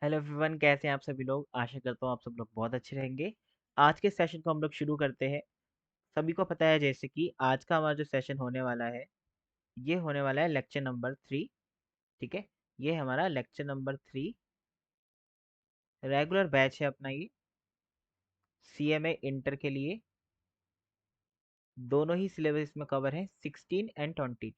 Hello everyone, कैसे हैं आप सभी लोग। आशा करता हूँ आप सब लोग बहुत अच्छे रहेंगे। आज के सेशन को हम लोग शुरू करते हैं। सभी को पता है जैसे कि आज का हमारा जो सेशन होने वाला है, ये होने वाला है लेक्चर नंबर 3। ठीक है, ये हमारा लेक्चर नंबर 3 रेगुलर बैच है अपना। ये सीएमए इंटर के लिए दोनों ही सिलेबस इसमें कवर है, 16 एंड 20।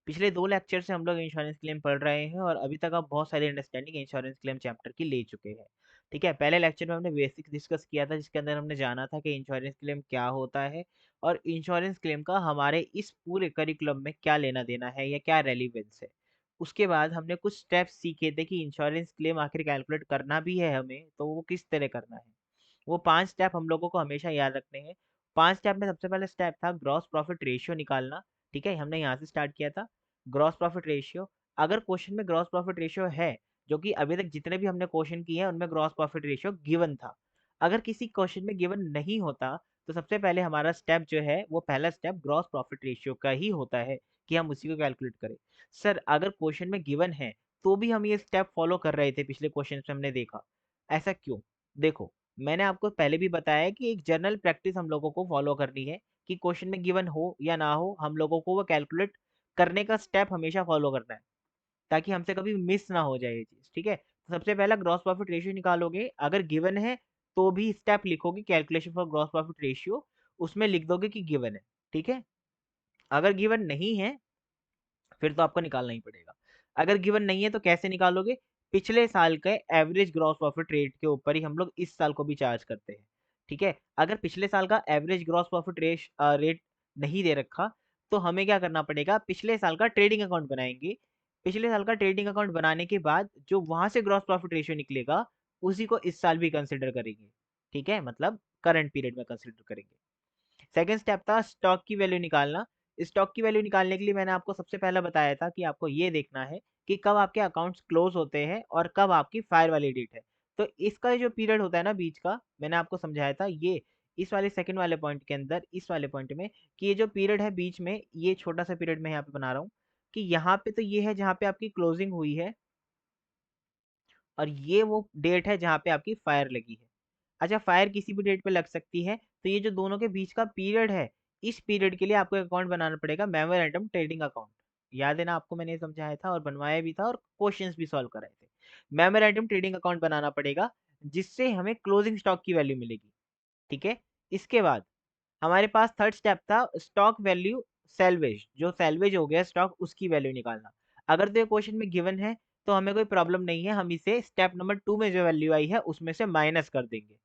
पिछले 2 लेक्चर से हम लोग इंश्योरेंस क्लेम पढ़ रहे हैं और अभी तक आप बहुत सारी अंडरस्टैंडिंग इंश्योरेंस क्लेम चैप्टर की ले चुके हैं। ठीक है, पहले लेक्चर में हमने बेसिक डिस्कस किया था, जिसके अंदर हमने जाना था कि इंश्योरेंस क्लेम क्या होता है और इंश्योरेंस क्लेम का हमारे इस पूरे करिकुलम में क्या लेना देना है या क्या रेलिवेंस है। उसके बाद हमने कुछ स्टेप्स सीखे थे कि इंश्योरेंस क्लेम आखिर कैलकुलेट करना भी है हमें, तो वो किस तरह करना है। वो 5 स्टेप हम लोगों को हमेशा याद रखने हैं। 5 स्टेप में सबसे पहले स्टेप था ग्रॉस प्रॉफिट रेशियो निकालना। ठीक है, हमने यहाँ से स्टार्ट किया था ग्रॉस प्रॉफिट रेशियो। अगर क्वेश्चन में ग्रॉस प्रॉफिट रेशियो है, जो कि अभी तक जितने भी हमने क्वेश्चन किए हैं उनमें ग्रॉस प्रॉफिट रेशियो गिवन था। अगर किसी क्वेश्चन में गिवन नहीं होता, तो सबसे पहले हमारा स्टेप जो है वो पहला स्टेप ग्रॉस प्रॉफिट रेशियो का ही होता है कि हम उसी को कैलकुलेट करें। सर, अगर क्वेश्चन में गिवन है तो भी हम ये स्टेप फॉलो कर रहे थे, पिछले क्वेश्चन में हमने देखा। ऐसा क्यों? देखो, मैंने आपको पहले भी बताया कि एक जनरल प्रैक्टिस हम लोगों को फॉलो करनी है कि क्वेश्चन में गिवन हो या ना हो, हम लोगों को वो कैलकुलेट करने का स्टेप हमेशा फॉलो करना है, ताकि हमसे कभी मिस ना हो जाए ये चीज़। ठीक है, तो सबसे पहला ग्रॉस प्रॉफिट रेशियो निकालोगे। अगर गिवन है तो भी स्टेप लिखोगे calculation for gross profit ratio, उसमें लिख दोगे कि गिवन है। ठीक है, अगर गिवन नहीं है फिर तो आपको निकालना ही पड़ेगा। अगर गिवन नहीं है तो कैसे निकालोगे? पिछले साल के एवरेज ग्रॉस प्रॉफिट रेट के ऊपर ही हम लोग इस साल को भी चार्ज करते हैं। ठीक है, अगर पिछले साल का एवरेज ग्रॉस प्रॉफिट रेट नहीं दे रखा, तो हमें क्या करना पड़ेगा? पिछले साल का ट्रेडिंग अकाउंट बनाएंगे। पिछले साल का ट्रेडिंग अकाउंट बनाने के बाद जो वहां से ग्रॉस प्रॉफिट रेशियो निकलेगा, उसी को इस साल भी कंसिडर करेंगे। ठीक है, मतलब करंट पीरियड में कंसिडर करेंगे। सेकंड स्टेप था स्टॉक की वैल्यू निकालना। स्टॉक की वैल्यू निकालने के लिए मैंने आपको सबसे पहला बताया था कि आपको ये देखना है कि कब आपके अकाउंट्स क्लोज होते हैं और कब आपकी फायर वाली डेट है। तो इसका जो पीरियड होता है ना बीच का, मैंने आपको समझाया था ये इस वाले सेकंड वाले पॉइंट के अंदर, इस वाले पॉइंट में, कि ये जो पीरियड है बीच में, ये छोटा सा पीरियड मैं यहाँ पे बना रहा हूँ कि यहाँ पे तो ये है जहाँ पे आपकी क्लोजिंग हुई है और ये वो डेट है जहाँ पे आपकी फायर लगी है। अच्छा, फायर किसी भी डेट पे लग सकती है, तो ये जो दोनों के बीच का पीरियड है, इस पीरियड के लिए आपको अकाउंट बनाना पड़ेगा, मेमोरेंडम ट्रेडिंग अकाउंट। याद है ना, आपको मैंने ये समझाया था और बनवाया भी था और क्वेश्चंस भी सॉल्व कराए थे। मेमोरेंडम ट्रेडिंग अकाउंट बनाना पड़ेगा, जिससे हमें क्लोजिंग स्टॉक की वैल्यू मिलेगी। ठीक है, इसके बाद हमारे पास थर्ड स्टेप था स्टॉक वैल्यू सेल्वेज। जो सेल्वेज हो गया स्टॉक, उसकी वैल्यू निकालना। अगर तो ये क्वेश्चन में गिवन है तो हमें कोई प्रॉब्लम नहीं है, हम इसे स्टेप नंबर 2 में जो वैल्यू आई है उसमें से माइनस कर देंगे।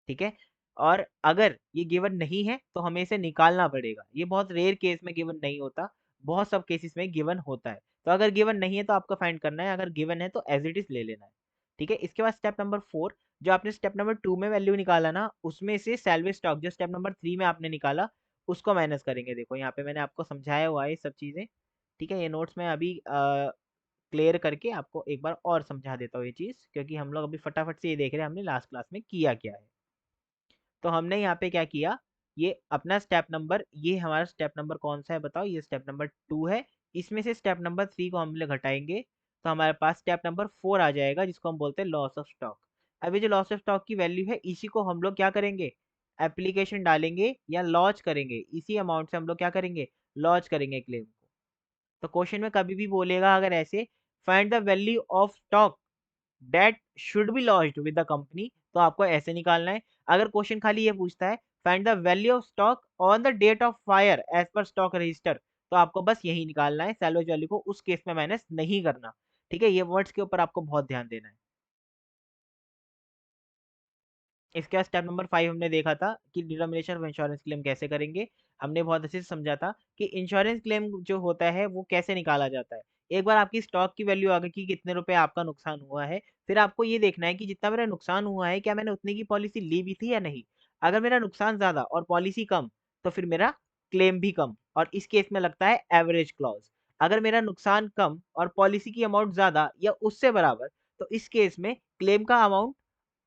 ठीक है, और अगर ये गिवन नहीं है तो हमें इसे निकालना पड़ेगा। ये बहुत रेयर केस में गिवन नहीं होता, बहुत सब केसेस में गिवन होता है। तो अगर गिवन नहीं है तो आपको फाइंड करना है, अगर गिवन है तो एज इट इज ले लेना है। ठीक है, इसके बाद स्टेप नंबर 4, जो आपने स्टेप नंबर 2 में वैल्यू निकाला ना, उसमें से सैलरी स्टॉक जो स्टेप नंबर 3 में आपने निकाला, उसको माइनस करेंगे। देखो यहाँ पे मैंने आपको समझाया हुआ है ये सब चीज़ें। ठीक है, ये नोट्स में अभी क्लियर करके आपको एक बार और समझा देता हूँ ये चीज़, क्योंकि हम लोग अभी फटाफट से ये देख रहे हैं हमने लास्ट क्लास में किया क्या है। तो हमने यहाँ पे क्या किया, ये अपना स्टेप नंबर, ये हमारा स्टेप नंबर कौन सा है बताओ? ये स्टेप नंबर 2 है। इसमें से स्टेप नंबर 3 को हम लोग घटाएंगे, तो हमारे पास स्टेप नंबर 4 आ जाएगा, जिसको हम बोलते हैं लॉस ऑफ स्टॉक। अब ये जो लॉस ऑफ स्टॉक की वैल्यू है, इसी को हम लोग क्या करेंगे? एप्लीकेशन डालेंगे या लॉन्च करेंगे, इसी अमाउंट से हम लोग क्या करेंगे? लॉन्च करेंगे क्लेम को। तो क्वेश्चन में कभी भी बोलेगा अगर ऐसे, find the value of stock that should be launched with the company, तो आपको ऐसे निकालना है। अगर क्वेश्चन खाली ये पूछता है find the value of stock on the date of fire as per stock register, तो आपको बस यही निकालना है, सैलवेज वैल्यू को उस केस में माइनस नहीं करना। ठीक है, ये वर्ड्स के ऊपर आपको बहुत ध्यान देना है। इसके बाद स्टेप नंबर 5 हमने देखा था कि डिटर्मिनेशन ऑफ इंश्योरेंस क्लेम कैसे करेंगे। हमने बहुत अच्छे से समझा था कि इंश्योरेंस क्लेम जो होता है वो कैसे निकाला जाता है। एक बार आपकी स्टॉक की वैल्यू आ गई कि कितने रुपए आपका नुकसान हुआ है, फिर आपको ये देखना है कि जितना मेरा नुकसान हुआ है क्या मैंने उतने की पॉलिसी ली भी थी या नहीं। अगर मेरा नुकसान ज्यादा और पॉलिसी कम, तो फिर मेरा क्लेम भी कम, और इस केस में लगता है एवरेज क्लॉज। अगर मेरा नुकसान कम और पॉलिसी की अमाउंट ज्यादा या उससे बराबर, तो इस केस में क्लेम का अमाउंट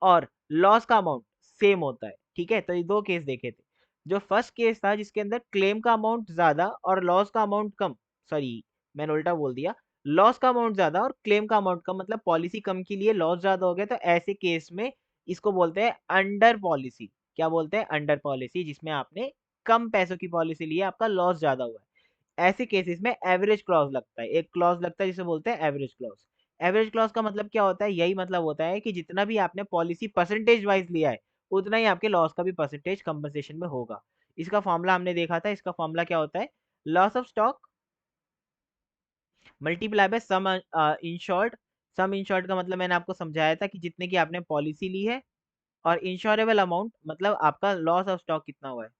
और लॉस का अमाउंट सेम होता है। ठीक है, तो ये दो केस देखे थे। जो फर्स्ट केस था जिसके अंदर क्लेम का अमाउंट ज्यादा और लॉस का अमाउंट कम, सॉरी मैंने उल्टा बोल दिया, लॉस का अमाउंट ज्यादा और क्लेम का अमाउंट कम, मतलब पॉलिसी कम के लिए लॉस ज्यादा हो गया, तो ऐसे केस में इसको बोलते हैं अंडर पॉलिसी। क्या बोलते हैं? अंडर पॉलिसी, जिसमें आपने कम पैसों की पॉलिसी ली है, आपका लॉस ज्यादा हुआ है। ऐसे केसेस में एवरेज क्लॉज लगता है, एक क्लॉज लगता है जिसे बोलते हैं एवरेज क्लॉज। एवरेज क्लॉज का मतलब क्या होता है? यही मतलब होता है कि जितना भी आपने पॉलिसी परसेंटेज वाइज लिया है, उतना ही आपके लॉस का भी परसेंटेज कंपनसेशन में होगा। इसका फॉर्मूला हमने देखा था, इसका फॉर्मूला क्या होता है? Loss of stock multiply by some insured. Some insured का मतलब मैंने आपको समझाया था कि जितने की आपने पॉलिसी ली है, और इंश्योरेबल अमाउंट मतलब आपका लॉस ऑफ स्टॉक कितना हुआ है।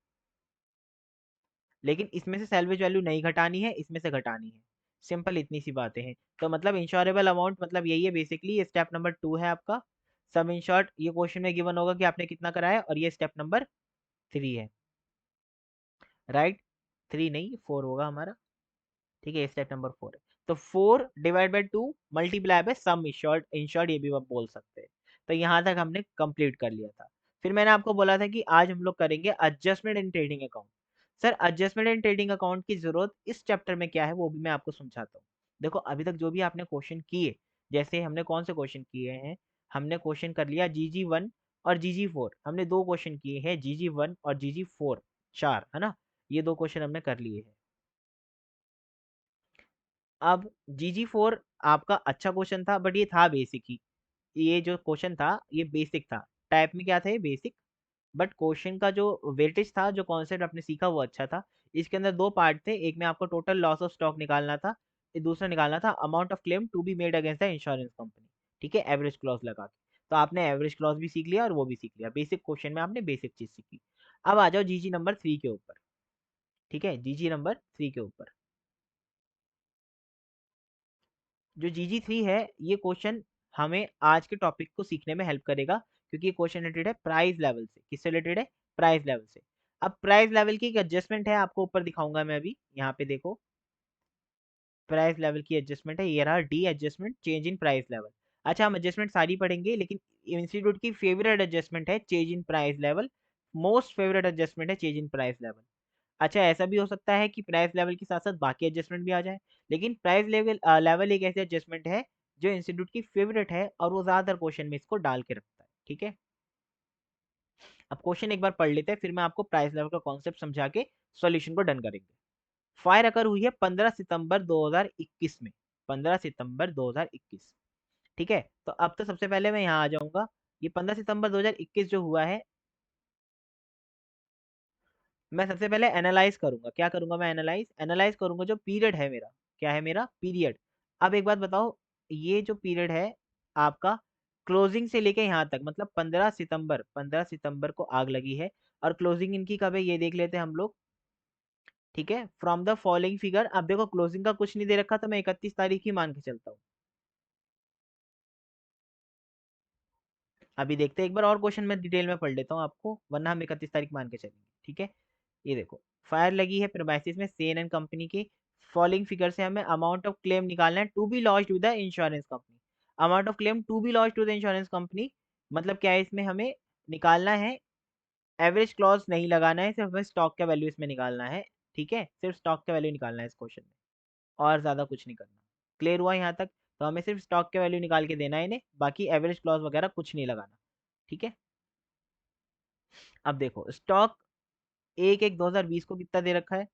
लेकिन इसमें से सैल्वेज वैल्यू नहीं घटानी है, इसमें से घटानी है। सिंपल इतनी सी बातें हैं। तो मतलब इंश्योरेबल अमाउंट मतलब यही है बेसिकली। ये स्टेप नंबर 2 है आपका। सम इंश्योर्ड ये क्वेश्चन में गिवन होगा कि आपने कितना कराया, और ये स्टेप नंबर 3 है। राइट? 3 नहीं, 4 होगा हमारा। ठीक है, स्टेप नंबर 4 है। तो 4 divide by 2 multiply by some insured, insured ये भी आप बोल सकते हैं। तो यहाँ तक हमने कंप्लीट कर लिया था। फिर मैंने आपको बोला था कि आज हम लोग करेंगे adjustment in trading account. Sir adjustment in trading account की जरूरत इस चैप्टर में क्या है, वो भी मैं आपको समझाता हूँ। देखो अभी तक जो भी आपने क्वेश्चन किए, जैसे हमने कौन से क्वेश्चन किए हैं, हमने क्वेश्चन कर लिया GG1 और GG4। हमने दो क्वेश्चन किए हैं, GG1 और GG4, 4 है ना। ये दो क्वेश्चन हमने कर लिए हैं। अब GG4 आपका अच्छा क्वेश्चन था, बट ये था बेसिक ही। ये जो क्वेश्चन था ये बेसिक था। टाइप में क्या था? ये बेसिक। बट क्वेश्चन का जो वेटेज था, जो कॉन्सेप्ट आपने सीखा वो अच्छा था। इसके अंदर दो पार्ट थे, एक में आपको टोटल लॉस ऑफ स्टॉक निकालना था, दूसरा निकालना था amount of claim to be made against the insurance company. ठीक है, एवरेज क्लॉज लगा के। तो आपने एवरेज क्लॉज भी सीख लिया और वो भी सीख लिया। बेसिक क्वेश्चन में आपने बेसिक चीज सीखी। अब आ जाओ जीजी नंबर 3 के ऊपर। ठीक है, जीजी नंबर 3 के ऊपर। जो GG3 है, ये क्वेश्चन हमें आज के टॉपिक को सीखने में हेल्प करेगा, क्योंकि ये क्वेश्चन रिलेटेड है प्राइस लेवल से। किससे रिलेटेड है? प्राइस लेवल से। अब प्राइस लेवल की एक एडजस्टमेंट है, आपको ऊपर दिखाऊंगा मैं अभी। यहाँ पे देखो, प्राइस लेवल की एडजस्टमेंट है, ये रहा D adjustment, change in price level. अच्छा, हम एडजस्टमेंट सारी पढ़ेंगे, लेकिन इंस्टीट्यूट की फेवरेट एडजस्टमेंट है change in price level. Most favourite adjustment है चेंज इन प्राइस लेवल। अच्छा, ऐसा भी हो सकता है कि प्राइस लेवल के साथ साथ बाकी एडजस्टमेंट भी आ जाए, लेकिन प्राइस लेवल लेवल एक ऐसी एडजस्टमेंट है जो इंस्टीट्यूट की फेवरेट है, और वो ज्यादातर क्वेश्चन में इसको डाल के रखता है। ठीक है, अब क्वेश्चन एक बार पढ़ लेते हैं, फिर मैं आपको प्राइस लेवल का कॉन्सेप्ट समझा के सॉल्यूशन को डन करेंगे। फायर अकर हुई है 15 सितंबर 2021 में। 15 सितंबर 2021। ठीक है, तो अब तो सबसे पहले मैं यहाँ आ जाऊंगा। ये 15 सितंबर 2021 जो हुआ है, मैं सबसे पहले एनालाइज करूंगा। क्या करूंगा? मैं एनालाइज एनालाइज करूंगा जो पीरियड है मेरा। क्या है मेरा पीरियड? अब एक बात बताओ, ये जो पीरियड है आपका, क्लोजिंग से लेके यहाँ तक, मतलब 15 सितंबर, 15 सितंबर को आग लगी है, और क्लोजिंग इनकी कब है ये देख लेते हैं हम लोग। ठीक है, फ्रॉम द फॉलोइंग फिगर। अब देखो क्लोजिंग का कुछ नहीं दे रखा, तो मैं 31 तारीख ही मान के चलता हूँ। अभी देखते हैं एक बार और क्वेश्चन में डिटेल में पढ़ लेता हूँ आपको, वरना हम 31 तारीख मान के चलेंगे। ठीक है, ये देखो, फायर लगी है प्रेमाइसिस में सेन एंड कंपनी की। फॉलोइंग फिगर से हमें अमाउंट ऑफ क्लेम निकालना है to be launch to the insurance company. Amount of claim to be launch to the insurance company मतलब क्या है? इसमें हमें निकालना है, एवरेज क्लॉज नहीं लगाना है, सिर्फ हमें स्टॉक का वैल्यू इसमें निकालना है। ठीक है, सिर्फ स्टॉक का वैल्यू निकालना है इस क्वेश्चन में, और ज्यादा कुछ नहीं करना। क्लियर हुआ यहाँ तक? तो हमें सिर्फ स्टॉक के वैल्यू निकाल के देना है इन्हें, बाकी एवरेज क्लॉज वगैरह कुछ नहीं लगाना। ठीक है, अब देखो स्टॉक 1/1/2020 को कितना दे रखा है?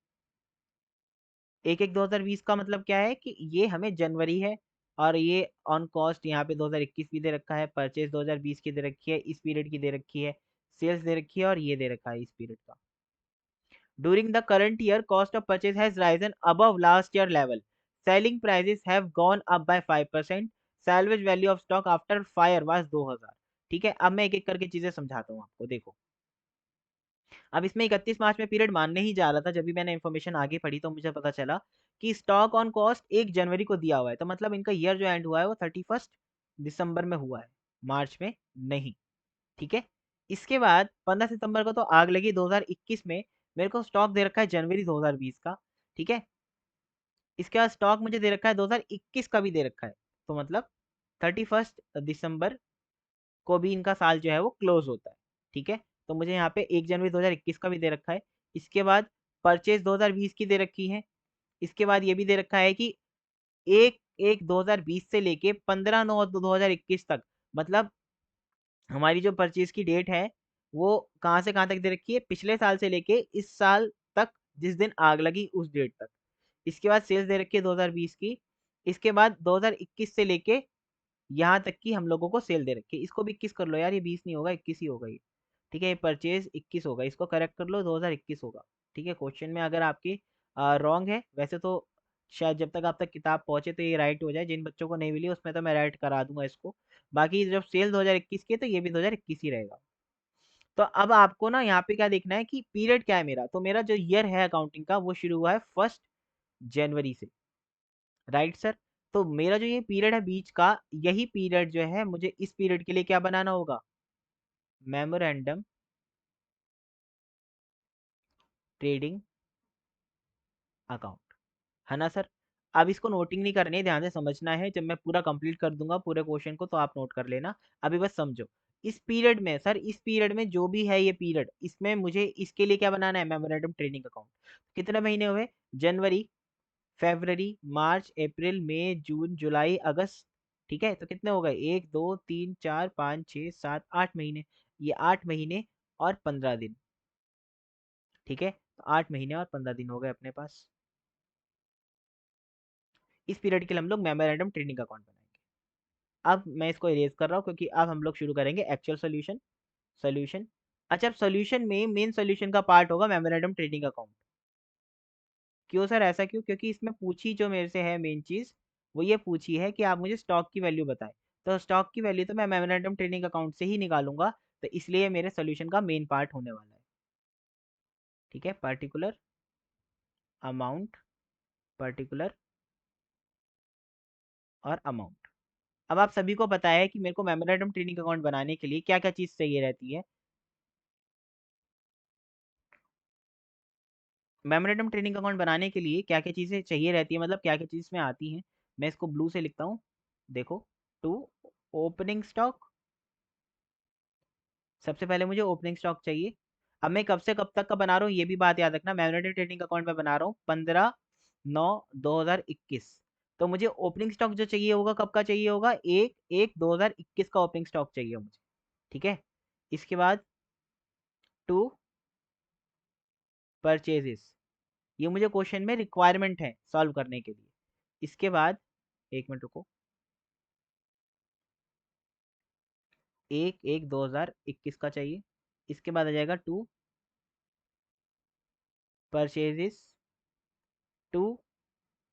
1/1/2020 का मतलब क्या है कि ये हमें जनवरी है, और ये ऑन कॉस्ट यहाँ पे 2021 भी दे रखा है, परचेज 2020 की दे रखी है, इस पीरियड की दे रखी है, सेल्स दे रखी है, और ये दे रखा है इस पीरियड का। During the current year cost of purchase has risen above last year level, selling prices have gone up by 5%, salvage value of stock after fire was 2000। ठीक है, अब मैं एक एक करके चीजें समझाता हूँ आपको। देखो, अब इसमें 31 मार्च में पीरियड मानने ही जा रहा था, जब भी मैंने इन्फॉर्मेशन आगे पढ़ी तो मुझे पता चला कि स्टॉक ऑन कॉस्ट 1 जनवरी को दिया हुआ है, तो मतलब इनका ईयर जो एंड हुआ है वो 31 दिसंबर में हुआ है, मार्च में नहीं। ठीक है, इसके बाद 15 सितंबर को तो आग लगी 2021 में, मेरे को स्टॉक दे रखा है जनवरी 2020 का। ठीक है, इसके बाद स्टॉक मुझे दे रखा है 2021 का भी दे रखा है, तो मतलब 31 दिसंबर को भी इनका साल जो है वो क्लोज होता है। ठीक है, तो मुझे यहाँ पे 1 जनवरी 2021 का भी दे रखा है। इसके बाद परचेज 2020 की दे रखी है। इसके बाद ये भी दे रखा है कि एक 1/1/2020 से लेके 15/9/2021 तक, मतलब हमारी जो परचेज की डेट है वो कहाँ से कहाँ तक दे रखी है, पिछले साल से लेके इस साल तक, जिस दिन आग लगी उस डेट तक। इसके बाद सेल्स दे रखी है 2020 की। इसके बाद 2021 से लेके यहाँ तक की हम लोगों को सेल दे रखी है। इसको भी 21 कर लो यार, ये 20 नहीं होगा, 21 ही होगा ये। ठीक है, ये परचेज 21 होगा, इसको करेक्ट कर लो, 2021 होगा। ठीक है, क्वेश्चन में अगर आपकी रॉन्ग है, वैसे तो शायद जब तक आप तक किताब पहुंचे तो ये राइट हो जाए, जिन बच्चों को नहीं मिली उसमें तो मैं राइट करा दूंगा इसको। बाकी जब सेल 2021 की है तो ये भी 2021 ही रहेगा। तो अब आपको ना यहाँ पे क्या देखना है कि पीरियड क्या है मेरा, तो मेरा जो ईयर है अकाउंटिंग का वो शुरू हुआ है 1 जनवरी से, राइट सर। तो मेरा जो ये पीरियड है बीच का, यही पीरियड जो है मुझे इस पीरियड के लिए क्या बनाना होगा, मेमोरेंडम ट्रेडिंग अकाउंट, है ना सर। अब इसको नोटिंग नहीं करनी है, ध्यान से समझना है, जब मैं पूरा कंप्लीट कर दूंगा पूरे क्वेश्चन को तो आप नोट कर लेना। अभी बस समझो, इस पीरियड में सर, इस पीरियड में जो भी है ये पीरियड, इसमें मुझे इसके लिए क्या बनाना है, मेमोरेंडम ट्रेडिंग अकाउंट। कितने महीने हुए, जनवरी, फरवरी, मार्च, अप्रैल, मई, जून, जुलाई, अगस्त। ठीक है, तो कितने हो गए, 1 2 3 4 5 6 7 8 महीने। ये 8 महीने और 15 दिन। ठीक है, तो 8 महीने और 15 दिन हो गए अपने पास। इस पीरियड के लिए हम लोग मेमोरेंडम ट्रेडिंग अकाउंट बनाएंगे। अब मैं इसको इरेज कर रहा हूँ क्योंकि अब हम लोग शुरू करेंगे एक्चुअल सोल्यूशन। सोल्यूशन, अच्छा, अब सोल्यूशन में मेन सोल्यूशन का पार्ट होगा मेमोरेंडम ट्रेडिंग अकाउंट। क्यों सर, ऐसा क्यों, क्योंकि इसमें पूछी जो मेरे से है मेन चीज, वो ये पूछी है कि आप मुझे स्टॉक की वैल्यू बताएं। तो स्टॉक की वैल्यू तो मैं मेमोरेंडम ट्रेडिंग अकाउंट से ही निकालूंगा, तो इसलिए मेरे सोल्यूशन का मेन पार्ट होने वाला है। ठीक है, पर्टिकुलर अमाउंट, पर्टिकुलर और अमाउंट। अब आप सभी को पता है कि मेरे को मेमोरेंडम ट्रेडिंग अकाउंट बनाने के लिए क्या क्या चीज चाहिए रहती है। मेमोरेंडम ट्रेडिंग अकाउंट बनाने के लिए क्या क्या चीजें चाहिए रहती है, मतलब क्या क्या चीज में आती हैं। मैं इसको ब्लू से लिखता हूँ, देखो। टू, ओपनिंग स्टॉक, सबसे पहले मुझे ओपनिंग स्टॉक चाहिए। अब मैं कब से कब तक का बना रहा हूँ ये भी बात याद रखना, मेमोरेंडम ट्रेडिंग अकाउंट में बना रहा हूँ 15/9/2021। तो मुझे ओपनिंग स्टॉक जो चाहिए होगा कब का चाहिए होगा, 1/1/2021 का ओपनिंग स्टॉक चाहिए मुझे। ठीक है, इसके बाद टू परचेजेस, ये मुझे क्वेश्चन में रिक्वायरमेंट है सॉल्व करने के लिए। इसके बाद, 1 मिनट रुको, 1/1/2021 का चाहिए। इसके बाद आ जाएगा to purchases, to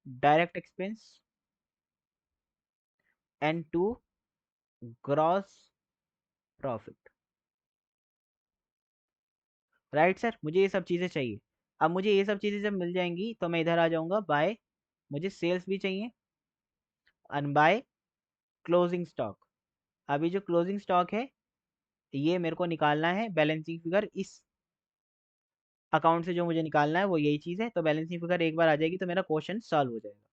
direct expense and to gross profit. Right sir, मुझे ये सब चीज़ें चाहिए। अब मुझे ये सब चीज़ें जब मिल जाएंगी तो मैं इधर आ जाऊंगा बाय, मुझे सेल्स भी चाहिए, एंड बाय क्लोजिंग स्टॉक। अभी जो क्लोजिंग स्टॉक है ये मेरे को निकालना है, बैलेंसिंग फिगर इस अकाउंट से जो मुझे निकालना है वो यही चीज़ है। तो बैलेंसिंग फिगर एक बार आ जाएगी तो मेरा क्वेश्चन सॉल्व हो जाएगा।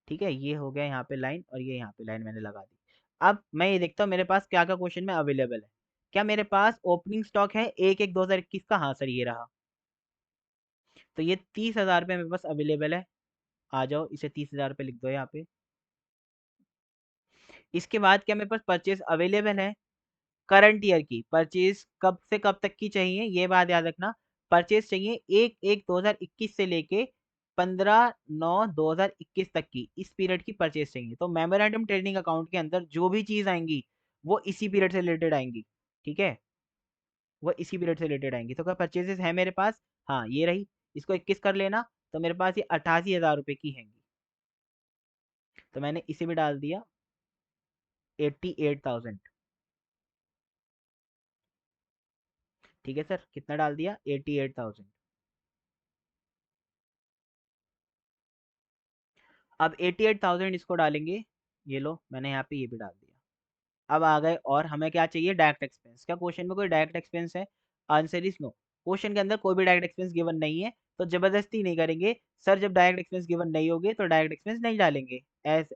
ठीक है, ये हो गया यहाँ पे लाइन, और ये यहाँ पे लाइन मैंने लगा दी। अब मैं ये देखता हूँ मेरे पास क्या क्या क्वेश्चन में अवेलेबल है। क्या मेरे पास ओपनिंग स्टॉक है 1/1/2021 का, हाँ सर ये रहा। तो ये 30,000 रुपये मेरे पास अवेलेबल है, आ जाओ इसे 30,000 रुपये लिख दो यहाँ पे। इसके बाद क्या मेरे पास परचेज अवेलेबल है, करंट ईयर की परचेज कब से कब तक की चाहिए ये बात याद रखना। परचेज चाहिए 1/1/2021 से लेके 15/9/2021 तक की, इस पीरियड की परचेज चाहिए। तो मेमोरेंडम ट्रेडिंग अकाउंट के अंदर जो भी चीज आएंगी वो इसी पीरियड से रिलेटेड आएंगी। ठीक है, वो इसी पीरियड से रिलेटेड आएंगी। तो क्या परचेजेस है मेरे पास, हाँ ये रही, इसको 21 कर लेना, तो मेरे पास ये 88,000 रुपये की हैंगी। तो मैंने इसे भी डाल दिया 88,000। ठीक है सर, कितना डाल दिया, 88,000। अब 88,000 इसको डालेंगे, ये लो मैंने यहाँ पे ये भी डाल दिया। अब आ गए, और हमें क्या चाहिए, डायरेक्ट एक्सपेंस। क्या क्वेश्चन में कोई डायरेक्ट एक्सपेंस है, आंसर इज नो। क्वेश्चन के अंदर कोई भी डायरेक्ट एक्सपेंस गिवन नहीं है, तो जबरदस्ती नहीं करेंगे सर, जब डायरेक्ट एक्सपेंस गिवन नहीं होगे तो डायरेक्ट एक्सपेंस नहीं डालेंगे, एज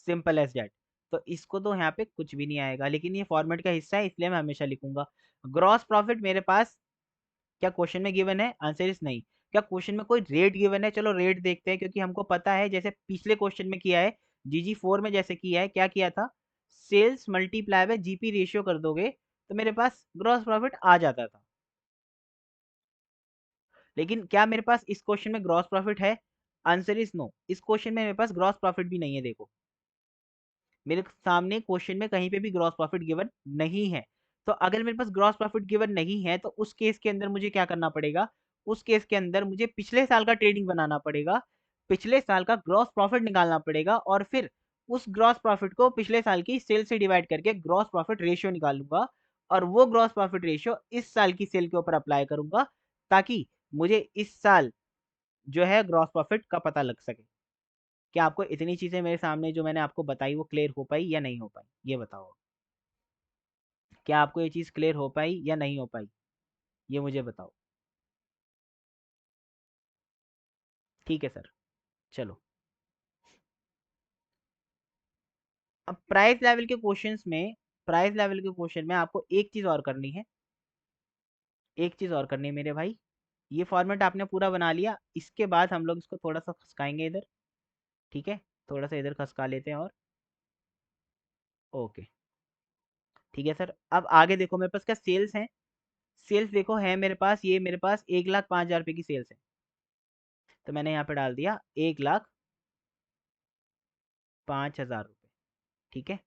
सिंपल एज दैट। तो इसको तो यहाँ पे कुछ भी नहीं आएगा, लेकिन ये फॉर्मेट का हिस्सा है इसलिए मैं हमेशा लिखूंगा। ग्रॉस प्रॉफिट मेरे पास क्या क्वेश्चन में गिवन है, आंसर इज नहीं। क्या क्वेश्चन में कोई रेट गिवन है? चलो रेट देखते हैं, क्योंकि हमको पता है जैसे पिछले क्वेश्चन में किया है, GG4 में जैसे किया है, क्या किया था, sales multiply by GP ratio कर दोगे तो मेरे पास ग्रॉस प्रॉफिट आ जाता था। लेकिन क्या मेरे पास इस क्वेश्चन में ग्रॉस प्रॉफिट है? Answer is no. इस क्वेश्चन में मेरे पास ग्रॉस प्रॉफिट भी नहीं है। देखो मेरे सामने क्वेश्चन में कहीं पे भी ग्रॉस प्रॉफिट गिवन नहीं है। तो अगर मेरे पास ग्रॉस प्रॉफिट गिवन नहीं है तो उस केस के अंदर मुझे क्या करना पड़ेगा? उस केस के अंदर मुझे पिछले साल का ट्रेडिंग बनाना पड़ेगा, पिछले साल का ग्रॉस प्रॉफिट निकालना पड़ेगा, और फिर उस ग्रॉस प्रॉफिट को पिछले साल की सेल से डिवाइड करके ग्रॉस प्रॉफिट रेशियो निकालूंगा, और वो ग्रॉस प्रॉफिट रेशियो इस साल की सेल के ऊपर अप्लाई करूंगा, ताकि मुझे इस साल जो है ग्रॉस प्रॉफिट का पता लग सके। क्या आपको इतनी चीजें मेरे सामने जो मैंने आपको बताई वो क्लियर हो पाई या नहीं हो पाई, ये बताओ। क्या आपको ये चीज क्लियर हो पाई या नहीं हो पाई, ये मुझे बताओ। ठीक है सर, चलो। अब प्राइस लेवल के क्वेश्चंस में, प्राइस लेवल के क्वेश्चन में आपको एक चीज और करनी है, एक चीज और करनी है मेरे भाई। ये फॉर्मेट आपने पूरा बना लिया, इसके बाद हम लोग इसको थोड़ा सा खसकाएंगे इधर। ठीक है, थोड़ा सा इधर खसका लेते हैं, और ओके। ठीक है सर, अब आगे देखो मेरे पास क्या सेल्स हैं। सेल्स देखो है मेरे पास, ये मेरे पास 1,05,000 रुपए की सेल्स है। तो मैंने यहाँ पे डाल दिया 1,05,000 रुपये। ठीक है,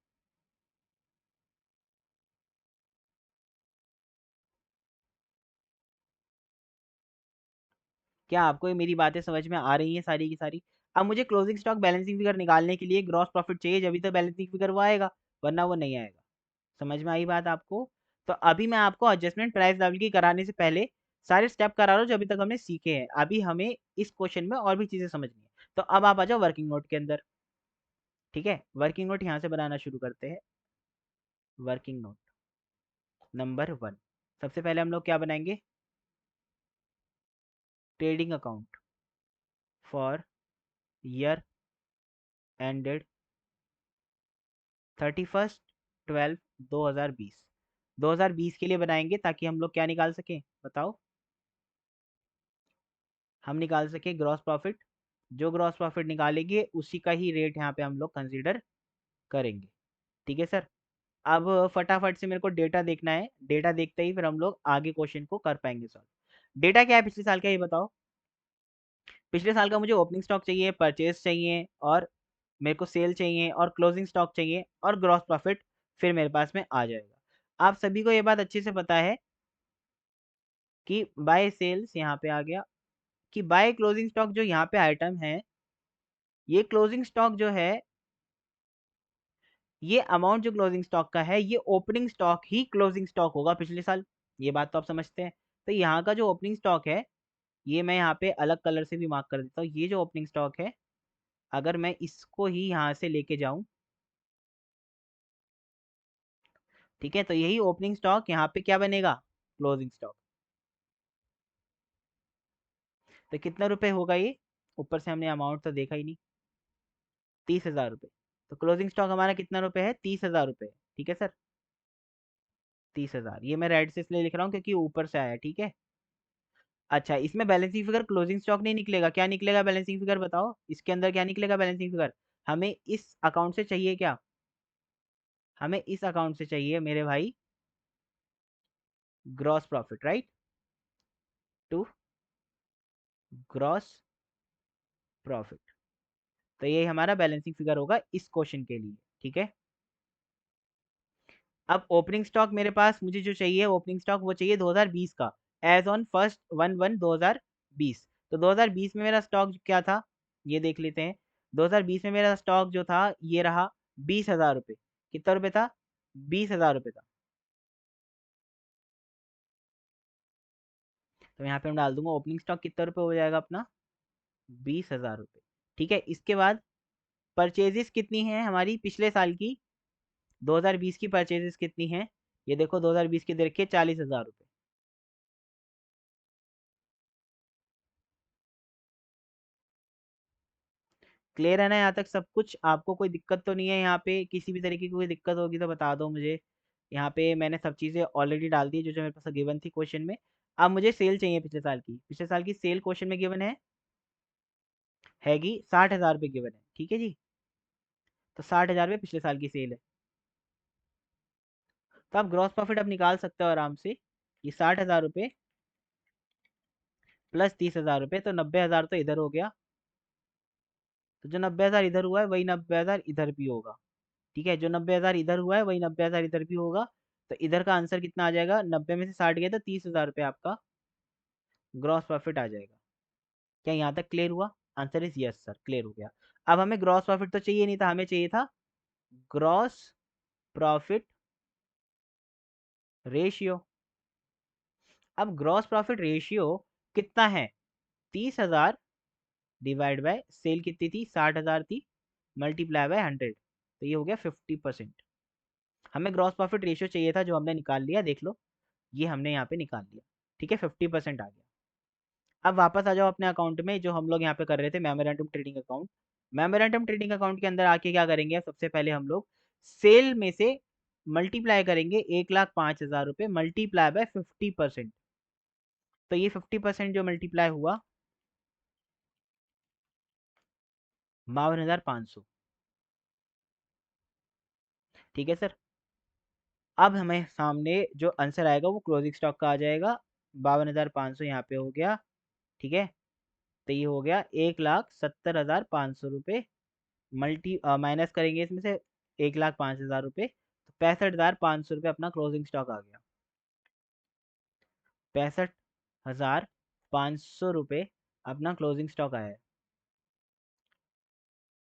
क्या आपको ये मेरी बातें समझ में आ रही हैं सारी की सारी? अब मुझे क्लोजिंग स्टॉक बैलेंसिंग फिगर निकालने के लिए ग्रॉस प्रॉफिट चाहिए, जब भी तो बैलेंसिंग फिगर वो आएगा, वरना वो नहीं आएगा। समझ में आई बात आपको? तो अभी मैं आपको एडजस्टमेंट प्राइस लेवल की कराने से पहले सारे स्टेप करा रहा हूँ जो अभी तक हमने सीखे हैं। अभी हमें इस क्वेश्चन में और भी चीजें समझनी है। तो अब आप आ जाओ वर्किंग नोट के अंदर। ठीक है, वर्किंग नोट यहाँ से बनाना शुरू करते हैं। वर्किंग नोट नंबर 1, सबसे पहले हम लोग क्या बनाएंगे? Trading account for year ended 31/12/2020। 2020 के लिए बनाएंगे ताकि हम लोग क्या निकाल सकें, बताओ? हम निकाल सके ग्रॉस प्रॉफिट। जो ग्रॉस प्रॉफिट निकालेंगे उसी का ही रेट यहाँ पे हम लोग कंसीडर करेंगे। ठीक है सर। अब फटाफट से मेरे को डेटा देखना है, डेटा देखते ही फिर हम लोग आगे क्वेश्चन को कर पाएंगे सॉल्व। डेटा क्या है पिछले साल का, ये बताओ? पिछले साल का मुझे ओपनिंग स्टॉक चाहिए, परचेज चाहिए, और मेरे को सेल चाहिए, और क्लोजिंग स्टॉक चाहिए, और ग्रॉस प्रॉफिट फिर मेरे पास में आ जाएगा। आप सभी को ये बात अच्छे से पता है कि बाय सेल्स यहाँ पे आ गया, कि बाय क्लोजिंग स्टॉक जो यहाँ पे आइटम है, ये क्लोजिंग स्टॉक जो है, ये अमाउंट जो क्लोजिंग स्टॉक का है, ये ओपनिंग स्टॉक ही क्लोजिंग स्टॉक होगा पिछले साल। ये बात तो आप समझते हैं। तो यहाँ का जो ओपनिंग स्टॉक है, ये मैं यहाँ पे अलग कलर से भी मार्क कर देता हूँ। ये जो ओपनिंग स्टॉक है, अगर मैं इसको ही यहाँ से लेके जाऊं, ठीक है, तो यही ओपनिंग स्टॉक यहाँ पे क्या बनेगा? Closing stock. तो कितना रुपए होगा ये? ऊपर से हमने अमाउंट तो देखा ही नहीं। 30,000 रुपये। तो क्लोजिंग स्टॉक हमारा कितना रुपए है? 30,000 रुपये। ठीक है सर, 30,000। ये मैं रेड से इसलिए लिख रहा हूँ क्योंकि ऊपर से आया। ठीक है। अच्छा, इसमें बैलेंसिंग फिगर क्लोजिंग स्टॉक नहीं निकलेगा, क्या निकलेगा बैलेंसिंग फिगर, बताओ? इसके अंदर क्या निकलेगा बैलेंसिंग फिगर? हमें इस अकाउंट से चाहिए क्या? हमें इस अकाउंट से चाहिए मेरे भाई gross profit, right? To gross profit. तो ये हमारा बैलेंसिंग फिगर होगा इस क्वेश्चन के लिए। ठीक है। अब ओपनिंग स्टॉक मेरे पास मुझे जो चाहिए, ओपनिंग स्टॉक वो चाहिए 2020 का, एज ऑन 1/1/2020। तो 2020 में मेरा स्टॉक क्या था, ये देख लेते हैं। 2020 में मेरा स्टॉक जो था ये रहा 20,000 रुपये। कितना रुपये था? 20,000 रुपये था। तो यहाँ पे हम डाल दूंगा ओपनिंग स्टॉक कितना रुपये हो जाएगा अपना? 20,000 रुपये। ठीक है, इसके बाद परचेजेस कितनी है हमारी पिछले साल की? 2020 की परचेजेस कितनी है? ये देखो 2020 की देखिए 40,000 रुपये। क्लियर है ना यहाँ तक सब कुछ? आपको कोई दिक्कत तो नहीं है यहाँ पे? किसी भी तरीके की कोई दिक्कत होगी तो बता दो मुझे। यहाँ पे मैंने सब चीज़ें ऑलरेडी डाल दी जो जो मेरे पास गिवन थी क्वेश्चन में। अब मुझे सेल चाहिए पिछले साल की सेल क्वेश्चन में गिवन है कि 60,000 रुपये गिवन है, ठीक है जी। तो 60,000 रुपये पिछले साल की सेल है, तो आप ग्रॉस प्रॉफिट अब निकाल सकते हो आराम से। ये 60,000 रुपये प्लस 30,000 रुपये, तो 90,000 तो इधर हो गया। तो जो 90,000 इधर हुआ है वही 90,000 इधर भी होगा, ठीक है। जो 90,000 इधर हुआ है वही 90,000 इधर भी होगा। तो इधर का आंसर कितना आ जाएगा, 90 में से 60 गया तो 30,000 रुपये आपका ग्रॉस प्रॉफिट आ जाएगा। क्या यहाँ तक क्लियर हुआ? Answer is yes sir, clear हो गया। अब हमें ग्रॉस प्रॉफिट तो चाहिए नहीं था, हमें चाहिए था ग्रॉस प्रॉफिट रेशियो। अब ग्रॉस प्रॉफिट रेशियो कितना है, 30,000 डिवाइड बाय सेल कितनी थी, 60,000 थी, मल्टीप्लाई बाय 100, तो ये हो गया 50%। हमें ग्रॉस प्रॉफिट रेशियो चाहिए था, जो हमने निकाल लिया, देख लो ये हमने यहाँ पे निकाल लिया, ठीक है, 50% आ गया। अब वापस आ जाओ अपने अकाउंट में, जो हम लोग यहाँ पे कर रहे थे, memorandum trading account. Memorandum trading account के अंदर आके क्या करेंगे, सबसे पहले हम लोग सेल में से मल्टीप्लाई करेंगे 1,05,000 रुपये मल्टीप्लाई बाय 50%। तो ये 50% जो मल्टीप्लाई हुआ 52,500, ठीक है सर। अब हमें सामने जो आंसर आएगा वो क्लोजिंग स्टॉक का आ जाएगा, 52,500 यहाँ पे हो गया, ठीक है। तो ये हो गया 1,70,500 रुपये, मल्टी माइनस करेंगे इसमें से 1,05,000 रुपये, तो 65,500 रुपये अपना क्लोजिंग स्टॉक आ गया। 65,500 रुपये अपना क्लोजिंग स्टॉक आया है,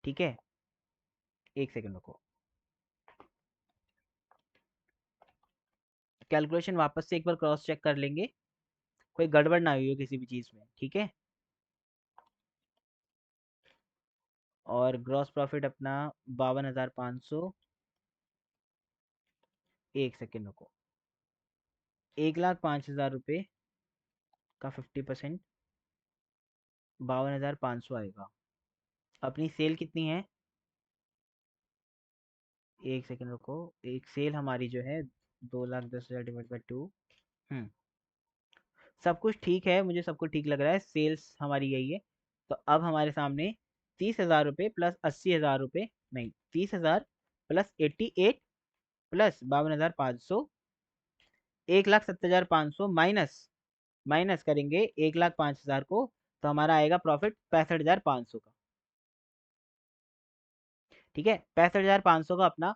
ठीक है। एक सेकंड रुको, कैलकुलेशन वापस से एक बार क्रॉस चेक कर लेंगे, कोई गड़बड़ ना हुई हो किसी भी चीज़ में, ठीक है। और ग्रॉस प्रॉफिट अपना 52,500, एक सेकेंड रुको, 1,05,000 रुपये का 50% 52,500 आएगा। अपनी सेल कितनी है, एक सेकेंड रुको, एक सेल हमारी जो है 2,10,000 डिवाइड बाई 2। सब कुछ ठीक है, मुझे सब कुछ ठीक लग रहा है, सेल्स हमारी यही है। तो अब हमारे सामने 30,000 रुपये प्लस 80,000 रुपये, नहीं 30,000 प्लस 88 प्लस 52,500, 1,70,500 माइनस माइनस करेंगे 1,05,000 को, तो हमारा आएगा प्रॉफिट 65,500 का, ठीक है। 65,500 का अपना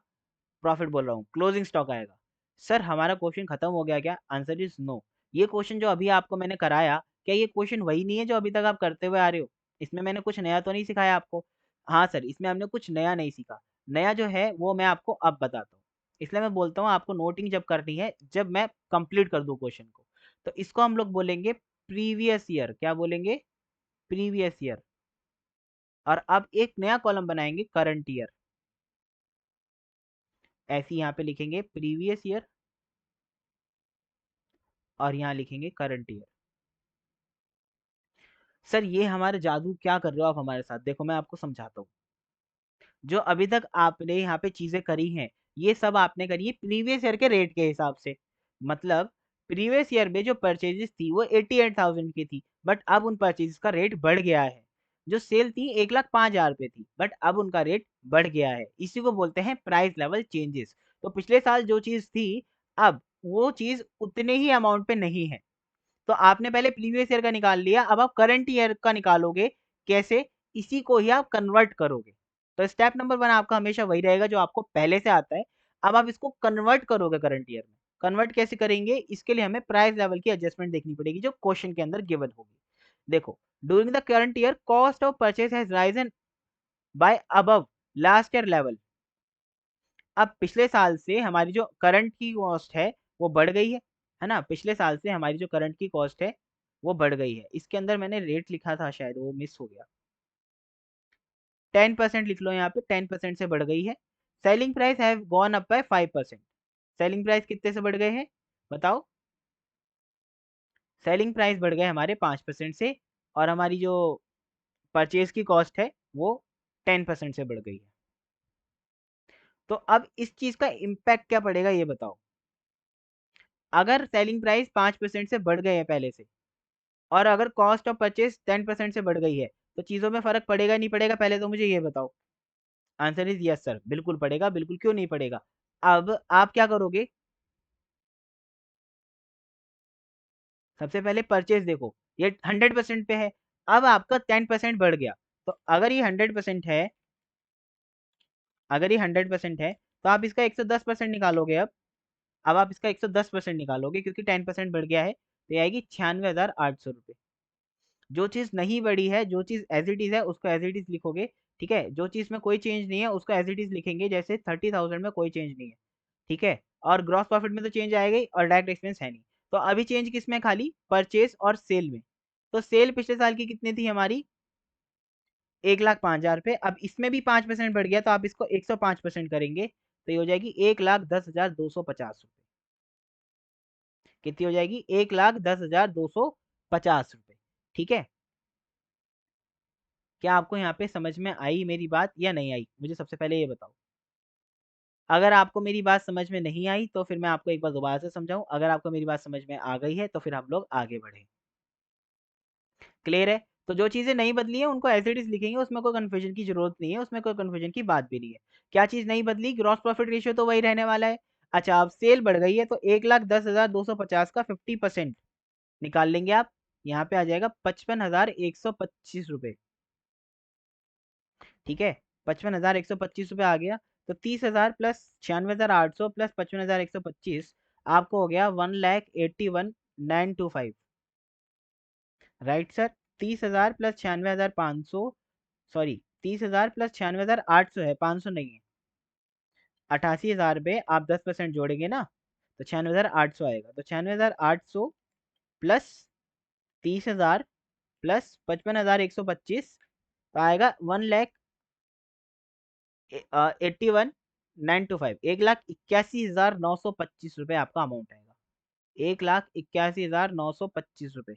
प्रॉफिट बोल रहा हूँ, क्लोजिंग स्टॉक आएगा। सर हमारा क्वेश्चन खत्म हो गया क्या? Answer is no. ये क्वेश्चन जो अभी आपको मैंने कराया, क्या ये क्वेश्चन वही नहीं है जो अभी तक आप करते हुए आ रहे हो? इसमें मैंने कुछ नया तो नहीं सिखाया आपको? हाँ सर, इसमें हमने कुछ नया नहीं सीखा। नया जो है वो मैं आपको अब बताता हूँ, इसलिए मैं बोलता हूँ आपको नोटिंग जब करनी है, जब मैं कंप्लीट कर दूँ क्वेश्चन को। तो इसको हम लोग बोलेंगे प्रीवियस ईयर, क्या बोलेंगे, प्रीवियस ईयर। और अब एक नया कॉलम बनाएंगे करंट ईयर, ऐसे यहाँ पे लिखेंगे प्रीवियस ईयर और यहाँ लिखेंगे करंट ईयर। सर ये हमारे जादू क्या कर रहे हो आप हमारे साथ, देखो मैं आपको समझाता हूँ। जो अभी तक आपने यहाँ पे चीजें करी हैं, ये सब आपने करी है प्रीवियस ईयर के रेट के हिसाब से। मतलब प्रीवियस ईयर में जो परचेजेस थी वो 88,000 की थी, बट अब उन परचेजेस का रेट बढ़ गया है। जो सेल थी 1,05,000 पे थी, बट अब उनका रेट बढ़ गया है, इसी को बोलते हैं प्राइस लेवल चेंजेस। तो पिछले साल जो चीज थी, अब वो चीज उतने ही अमाउंट पे नहीं है। तो आपने पहले प्रीवियस ईयर का निकाल लिया, अब आप करंट ईयर का निकालोगे, कैसे, इसी को ही आप कन्वर्ट करोगे। तो स्टेप नंबर 1 आपका हमेशा वही रहेगा जो आपको पहले से आता है। अब आप इसको कन्वर्ट करोगे करंट ईयर में। कन्वर्ट कैसे करेंगे, इसके लिए हमें प्राइस लेवल की एडजस्टमेंट देखनी पड़ेगी, जो क्वेश्चन के अंदर गिवन होगी। देखो, during the current year cost of purchase has risen bye above last year level. अब पिछले साल से हमारी जो करंट की कॉस्ट है वो बढ़ गई है ना। पिछले साल से हमारी जो करंट की कॉस्ट है वो बढ़ गई है। इसके अंदर मैंने रेट लिखा था, शायद वो मिस हो गया। 10% लिख लो यहाँ पे, 10% से बढ़ गई है। Selling price have gone up by 5%। Selling price कितने से बढ़ गए हैं बताओ? सेलिंग प्राइस बढ़ गए हमारे 5% से, और हमारी जो परचेज की कॉस्ट है वो 10% से बढ़ गई है। तो अब इस चीज का इम्पैक्ट क्या पड़ेगा ये बताओ। अगर सेलिंग प्राइस 5% से बढ़ गए हैं पहले से, और अगर कॉस्ट ऑफ परचेज 10% से बढ़ गई है, तो चीजों में फर्क पड़ेगा नहीं पड़ेगा, पहले तो मुझे ये बताओ। आंसर इज यस सर, बिल्कुल पड़ेगा, बिल्कुल क्यों नहीं पड़ेगा। अब आप क्या करोगे, सबसे पहले परचेज देखो, ये 100% पे है, अब आपका 10% बढ़ गया, तो अगर ये 100% है, अगर ये 100% है, तो आप इसका 110% निकालोगे। अब आप इसका 110% निकालोगे, क्योंकि 10% बढ़ गया है, तो ये आएगी 96,800 रुपये। जो चीज़ नहीं बढ़ी है, जो चीज़ एज इट इज़ है, उसको एज इट इज़ लिखोगे। ठीक है, जो चीज़ में कोई चेंज नहीं है उसको एज इट इज़ लिखेंगे, जैसे 30,000 में कोई चेंज नहीं है। ठीक है, और ग्रॉस प्रॉफिट में तो चेंज आएगा ही, और डायरेक्ट एक्सपेंस है नहीं। तो अभी चेंज किस में, खाली परचेज और सेल में। तो सेल पिछले साल की कितनी थी हमारी, 1,05,000 रुपये। अब इसमें भी 5% बढ़ गया, तो आप इसको 105% करेंगे, तो ये हो जाएगी 1,10,250 रुपये। कितनी हो जाएगी, 1,10,250 रुपये। ठीक है, क्या आपको यहाँ पे समझ में आई मेरी बात या नहीं आई, मुझे सबसे पहले ये बताओ। अगर आपको मेरी बात समझ में नहीं आई, तो फिर मैं आपको एक बार दोबारा से समझाऊं। अगर आपको मेरी बात समझ में आ गई है, तो फिर हम लोग आगे बढ़े। क्लियर है, तो जो चीजें नहीं बदली है उनको एज इट इज लिखेंगे, उसमें कोई कंफ्यूजन की जरूरत नहीं है, उसमें कोई कंफ्यूजन की बात भी नहीं है। क्या चीज नहीं बदली, ग्रॉस प्रॉफिट रेशियो तो वही रहने वाला है। अच्छा, अब सेल बढ़ गई है, तो 1,10,250 का 50% निकाल लेंगे आप। यहाँ पे आ जाएगा 55,125 रुपये। ठीक है, 55,125 रुपये आ गया। तो 30,000 प्लस 96,800 प्लस 55,125, आपको हो गया 1,81,925। Right sir, 30,000 plus 96,500, sorry, 30,000 plus 96,800 है, 500 नहीं है। 88,000 रुपये आप 10% जोड़ेंगे ना, तो 96,800 आएगा। तो 96,800 प्लस 30,000 प्लस 55,125, तो आएगा 1,81,925, 1,81,925 रुपये आपका अमाउंट आएगा। 1,81,925 रुपये।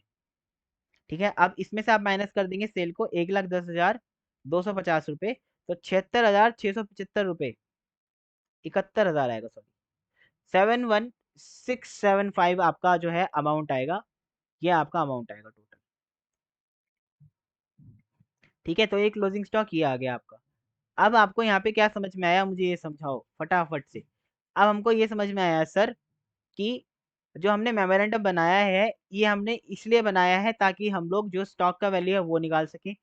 ठीक है, अब इसमें से आप माइनस कर देंगे सेल को, 1,10,250 रुपये, तो 76,675 रुपये, 71,000 आएगा, सॉरी, 71,675 आपका जो है अमाउंट आएगा। ये आपका अमाउंट आएगा टोटल। ठीक है, तो एक क्लोजिंग स्टॉक ये आ गया आपका। अब आपको यहाँ पे क्या समझ में आया, मुझे ये समझाओ फटाफट से। अब हमको ये समझ में आया सर, कि जो हमने मेमोरेंडम बनाया है, ये हमने इसलिए बनाया है ताकि हम लोग जो स्टॉक का वैल्यू है वो निकाल सकें।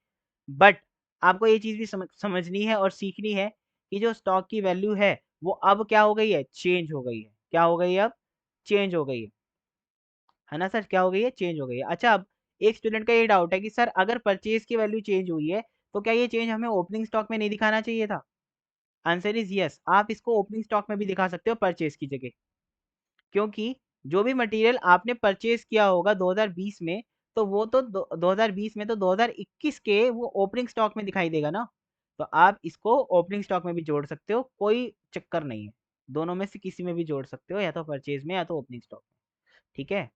बट आपको ये चीज़ भी समझनी है और सीखनी है, कि जो स्टॉक की वैल्यू है वो अब क्या हो गई है, चेंज हो गई है। क्या हो गई है, अब चेंज हो गई है ना सर, क्या हो गई है, चेंज हो गई है। अच्छा, अब एक स्टूडेंट का ये डाउट है कि सर अगर परचेज की वैल्यू चेंज हुई है, तो क्या ये चेंज हमें ओपनिंग स्टॉक में नहीं दिखाना चाहिए था। आंसर इज यस, आप इसको ओपनिंग स्टॉक में भी दिखा सकते हो परचेज की जगह। क्योंकि जो भी मटेरियल आपने परचेज किया होगा 2020 में, तो वो तो 2020 में तो 2021 के वो ओपनिंग स्टॉक में दिखाई देगा ना। तो आप इसको ओपनिंग स्टॉक में भी जोड़ सकते हो, कोई चक्कर नहीं है। दोनों में से किसी में भी जोड़ सकते हो, या तो परचेज में या तो ओपनिंग स्टॉक में। ठीक है,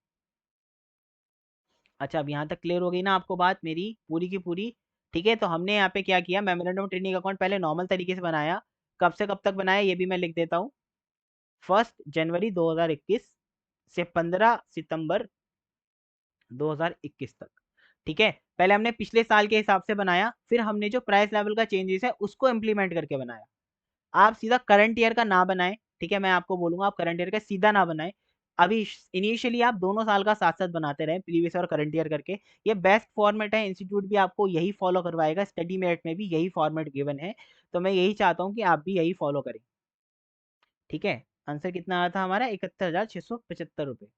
अच्छा, अब यहाँ तक क्लियर हो गई ना आपको बात मेरी पूरी की पूरी। ठीक है, तो हमने यहाँ पे क्या किया, मेमोरेंडम ट्रेडिंग अकाउंट पहले नॉर्मल तरीके से बनाया। कब से कब तक बनाया ये भी मैं लिख देता हूँ। 1 जनवरी 2021 से 15 सितंबर 2021 तक। ठीक है, पहले हमने पिछले साल के हिसाब से बनाया, फिर हमने जो प्राइस लेवल का चेंजेस है उसको इम्प्लीमेंट करके बनाया। आप सीधा करंट ईयर का ना बनाएं। ठीक है, मैं आपको बोलूंगा आप करंट ईयर का सीधा ना बनाएं। अभी इनिशियली आप दोनों साल का साथ साथ बनाते रहे, प्रीवियस और करंट ईयर करके। ये बेस्ट फॉर्मेट है, इंस्टीट्यूट भी आपको यही फॉलो करवाएगा, स्टडी मेरिट में भी यही फॉर्मेट गिवन है। तो मैं यही चाहता हूँ कि आप भी यही फॉलो करें। ठीक है, आंसर कितना आया था हमारा, 71,675 रुपये।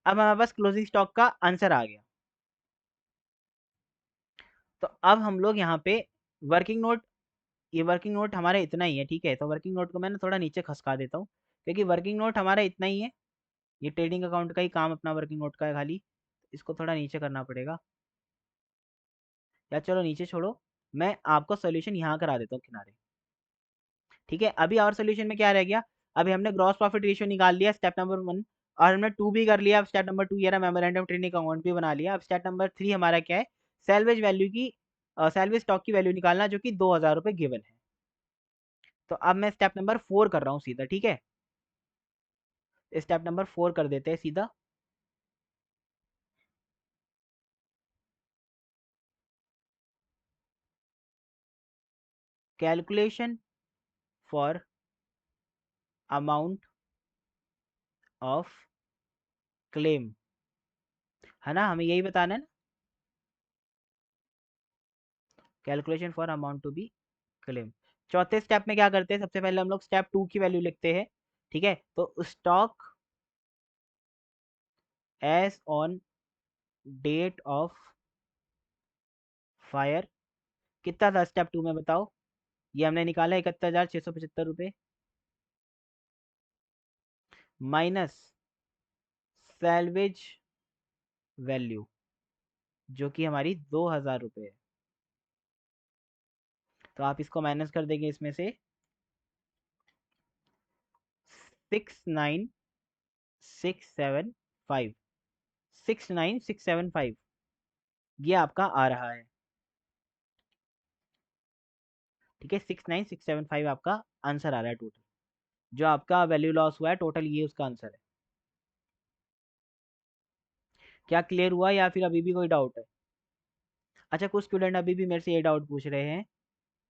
अब हमारे पास क्लोजिंग स्टॉक का आंसर आ गया। तो अब हम लोग यहाँ पे वर्किंग नोट, ये वर्किंग नोट हमारा इतना ही है। ठीक है, तो वर्किंग नोट को मैं ना थोड़ा नीचे खसका देता हूँ, क्योंकि वर्किंग नोट हमारा इतना ही है। ये ट्रेडिंग अकाउंट का ही काम अपना वर्किंग नोट का है खाली। इसको थोड़ा नीचे करना पड़ेगा, या चलो नीचे छोड़ो, मैं आपको सोल्यूशन यहाँ करा देता हूँ किनारे। ठीक है, अभी और सोल्यूशन में क्या रह गया, अभी हमने ग्रॉस प्रॉफिट रेशियो निकाल लिया, स्टेप नंबर 1, और हमने 2 भी कर लिया। अब स्टेप नंबर 2 ये रहा, मेमोरेंडम ट्रेडिंग अकाउंट भी बना लिया। अब स्टेप नंबर 3 हमारा क्या है, सैलवेज वैल्यू की, सैलवेज स्टॉक की वैल्यू निकालना, जो कि 2,000 रुपये गिवन है। तो अब मैं स्टेप नंबर 4 कर रहा हूँ सीधा। ठीक है, स्टेप नंबर 4 कर देते हैं सीधा। Calculation for amount of claim, है ना, हमें यही बताना है ना। Calculation for amount to be claim. चौथे स्टेप में क्या करते हैं, सबसे पहले हम लोग स्टेप 2 की वैल्यू लिखते हैं। ठीक है, तो stock as on date of fire कितना था स्टेप 2 में बताओ। ये हमने निकाला 71,675 रुपये माइनस सैलवेज वैल्यू जो कि हमारी 2,000 रुपये है। तो आप इसको माइनस कर देंगे इसमें से 69675, 69675 ये आपका आ रहा है। ठीक है, 69675 आपका आंसर आ रहा है टोटल, जो आपका वैल्यू लॉस हुआ है टोटल, ये उसका आंसर है। क्या क्लियर हुआ या फिर अभी भी कोई डाउट है? अच्छा, कुछ स्टूडेंट अभी भी मेरे से ये डाउट पूछ रहे हैं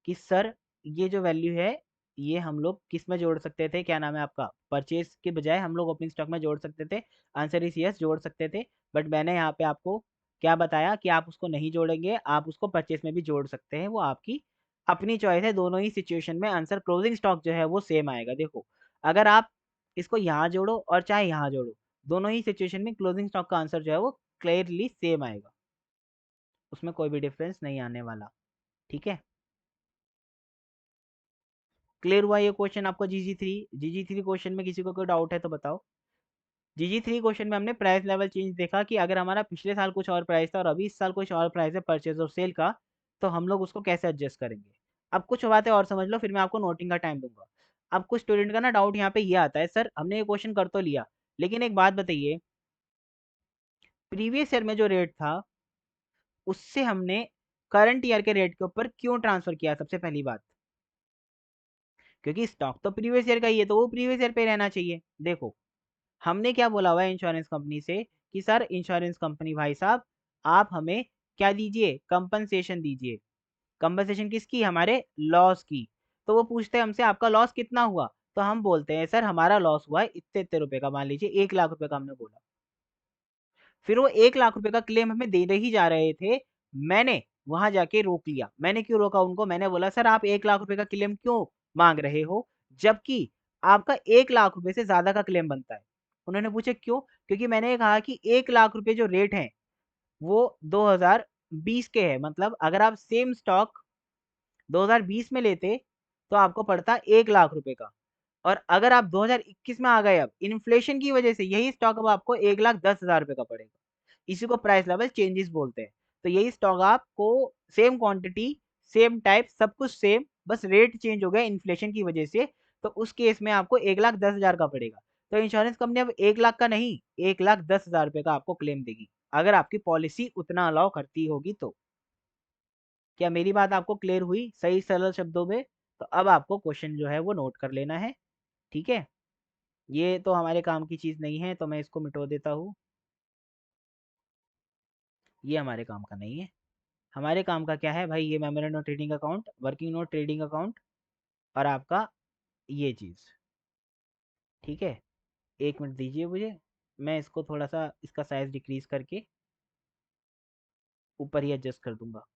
कि सर ये जो वैल्यू है ये हम लोग किस में जोड़ सकते थे, क्या नाम है आपका, परचेज के बजाय हम लोग ओपनिंग स्टॉक में जोड़ सकते थे। आंसर इज यस, जोड़ सकते थे। बट मैंने यहाँ पे आपको क्या बताया कि आप उसको नहीं जोड़ेंगे, आप उसको परचेज में भी जोड़ सकते हैं, वो आपकी अपनी चॉइस है। दोनों ही सिचुएशन में आंसर क्लोजिंग स्टॉक जो है वो सेम आएगा। देखो, अगर आप इसको यहाँ जोड़ो और चाहे यहाँ जोड़ो, दोनों ही सिचुएशन में क्लोजिंग स्टॉक का आंसर जो है वो क्लियरली सेम आएगा, उसमें कोई भी डिफरेंस नहीं आने वाला। ठीक है, क्लियर हुआ ये क्वेश्चन आपको? जीजी थ्री क्वेश्चन में किसी को कोई डाउट है तो बताओ। जीजी थ्री क्वेश्चन में हमने प्राइस लेवल चेंज देखा कि अगर हमारा पिछले साल कुछ और प्राइस था और अभी इस साल कुछ और प्राइस है परचेज और सेल का, तो हम लोग उसको कैसे एडजस्ट करेंगे। अब कुछ बातें और समझ लो, फिर मैं आपको नोटिंग का टाइम दूंगा। अब कुछ स्टूडेंट का ना डाउट यहाँ पे ये आता है, सर हमने ये क्वेश्चन कर तो लिया, लेकिन एक बात बताइए, प्रीवियस ईयर में जो रेट था उससे हमने करंट ईयर के रेट के ऊपर क्यों ट्रांसफर किया। सबसे पहली बात, क्योंकि स्टॉक तो प्रीवियस ईयर का ही है, तो वो प्रीवियस ईयर पे रहना चाहिए। देखो, हमने क्या बोला हुआ है इंश्योरेंस कंपनी से कि सर इंश्योरेंस कंपनी भाई साहब, आप हमें क्या दीजिए, कंपनसेशन दीजिए। कंपनसेशन किसकी, हमारे लॉस की। तो वो पूछते हैं हमसे आपका लॉस कितना हुआ, तो हम बोलते हैं सर हमारा लॉस हुआ है इतने इतने रुपए का, मान लीजिए 1 लाख रुपए का हमने बोला। फिर वो 1 लाख रुपए का क्लेम हमें दे ही जा रहे थे, मैंने वहां जाके रोक लिया। मैंने क्यों रोका उनको, मैंने बोला सर आप 1 लाख रुपए का क्लेम क्यों मांग रहे हो, जबकि आपका 1 लाख रुपए से ज्यादा का क्लेम बनता है। उन्होंने पूछे क्यों, क्योंकि मैंने कहा कि 1 लाख रुपए जो रेट है वो 2020 के है, मतलब अगर आप सेम स्टॉक 2020 में लेते तो आपको पड़ता 1 लाख रुपए का, और अगर आप 2021 में आ गए, अब इन्फ्लेशन की वजह से यही स्टॉक अब आपको 1,10,000 रुपए का पड़ेगा। इसी को प्राइस लेवल चेंजेस बोलते हैं। तो यही स्टॉक आपको सेम क्वांटिटी, सेम टाइप, सब कुछ सेम, बस रेट चेंज हो गया इन्फ्लेशन की वजह से, तो उस केस में आपको 1,10,000 का पड़ेगा। तो इंश्योरेंस कंपनी अब 1 लाख का नहीं, 1,10,000 रुपए का आपको क्लेम देगी, अगर आपकी पॉलिसी उतना अलाउ करती होगी तो। क्या मेरी बात आपको क्लियर हुई सही सरल शब्दों में? तो अब आपको क्वेश्चन जो है वो नोट कर लेना है। ठीक है, ये तो हमारे काम की चीज़ नहीं है, तो मैं इसको मिटो देता हूँ। ये हमारे काम का नहीं है। हमारे काम का क्या है भाई, ये memorandum trading account, working note trading account, और आपका ये चीज़। ठीक है, 1 मिनट दीजिए मुझे, मैं इसको थोड़ा सा इसका साइज डिक्रीज करके ऊपर ही एडजस्ट कर दूंगा।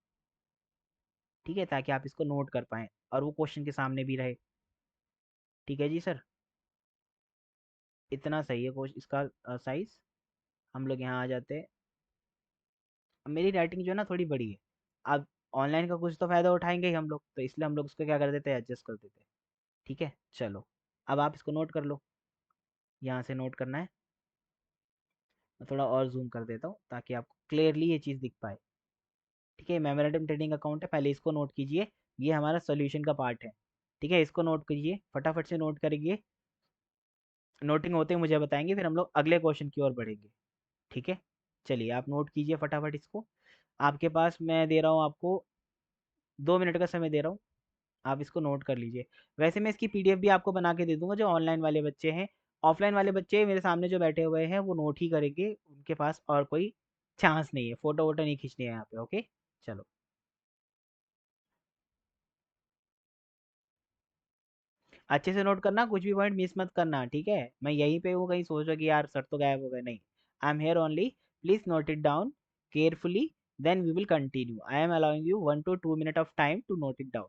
ठीक है, ताकि आप इसको नोट कर पाएँ और वो क्वेश्चन के सामने भी रहे। ठीक है जी सर, इतना सही है कोश इसका साइज। हम लोग यहाँ आ जाते हैं। अब मेरी राइटिंग जो है ना थोड़ी बड़ी है, अब ऑनलाइन का कुछ तो फ़ायदा उठाएंगे ही हम लोग, तो इसलिए हम लोग उसको क्या कर देते हैं, एडजस्ट कर देते हैं। ठीक है, चलो अब आप इसको नोट कर लो, यहाँ से नोट करना है। मैं थोड़ा और जूम कर देता हूँ ताकि आपको क्लियरली ये चीज़ दिख पाए। ठीक है, मेमोरेंडम ट्रेडिंग अकाउंट है, पहले इसको नोट कीजिए, ये हमारा सोल्यूशन का पार्ट है। ठीक है, इसको नोट कीजिए, फटाफट से नोट करिए। नोटिंग होते ही मुझे बताएंगे, फिर हम लोग अगले क्वेश्चन की ओर बढ़ेंगे। ठीक है, चलिए आप नोट कीजिए फटाफट इसको। आपके पास मैं दे रहा हूँ आपको 2 मिनट का समय दे रहा हूँ, आप इसको नोट कर लीजिए। वैसे मैं इसकी पीडीएफ भी आपको बना के दे दूंगा, जो ऑनलाइन वाले बच्चे हैं ऑफलाइन वाले बच्चे मेरे सामने जो बैठे हुए हैं वो नोट ही करेंगे, उनके पास और कोई चांस नहीं है, फोटो वोटो नहीं खींचनी है यहाँ पे। ओके चलो, अच्छे से नोट करना, कुछ भी पॉइंट मिस मत करना, ठीक है? मैं यहीं पे हूँ, कहीं सोचो कि यार सर तो गायब हो गए, नहीं। I am here only, please note it down carefully, then we will continue. I am allowing you 1 to 2 minutes of time to note it down.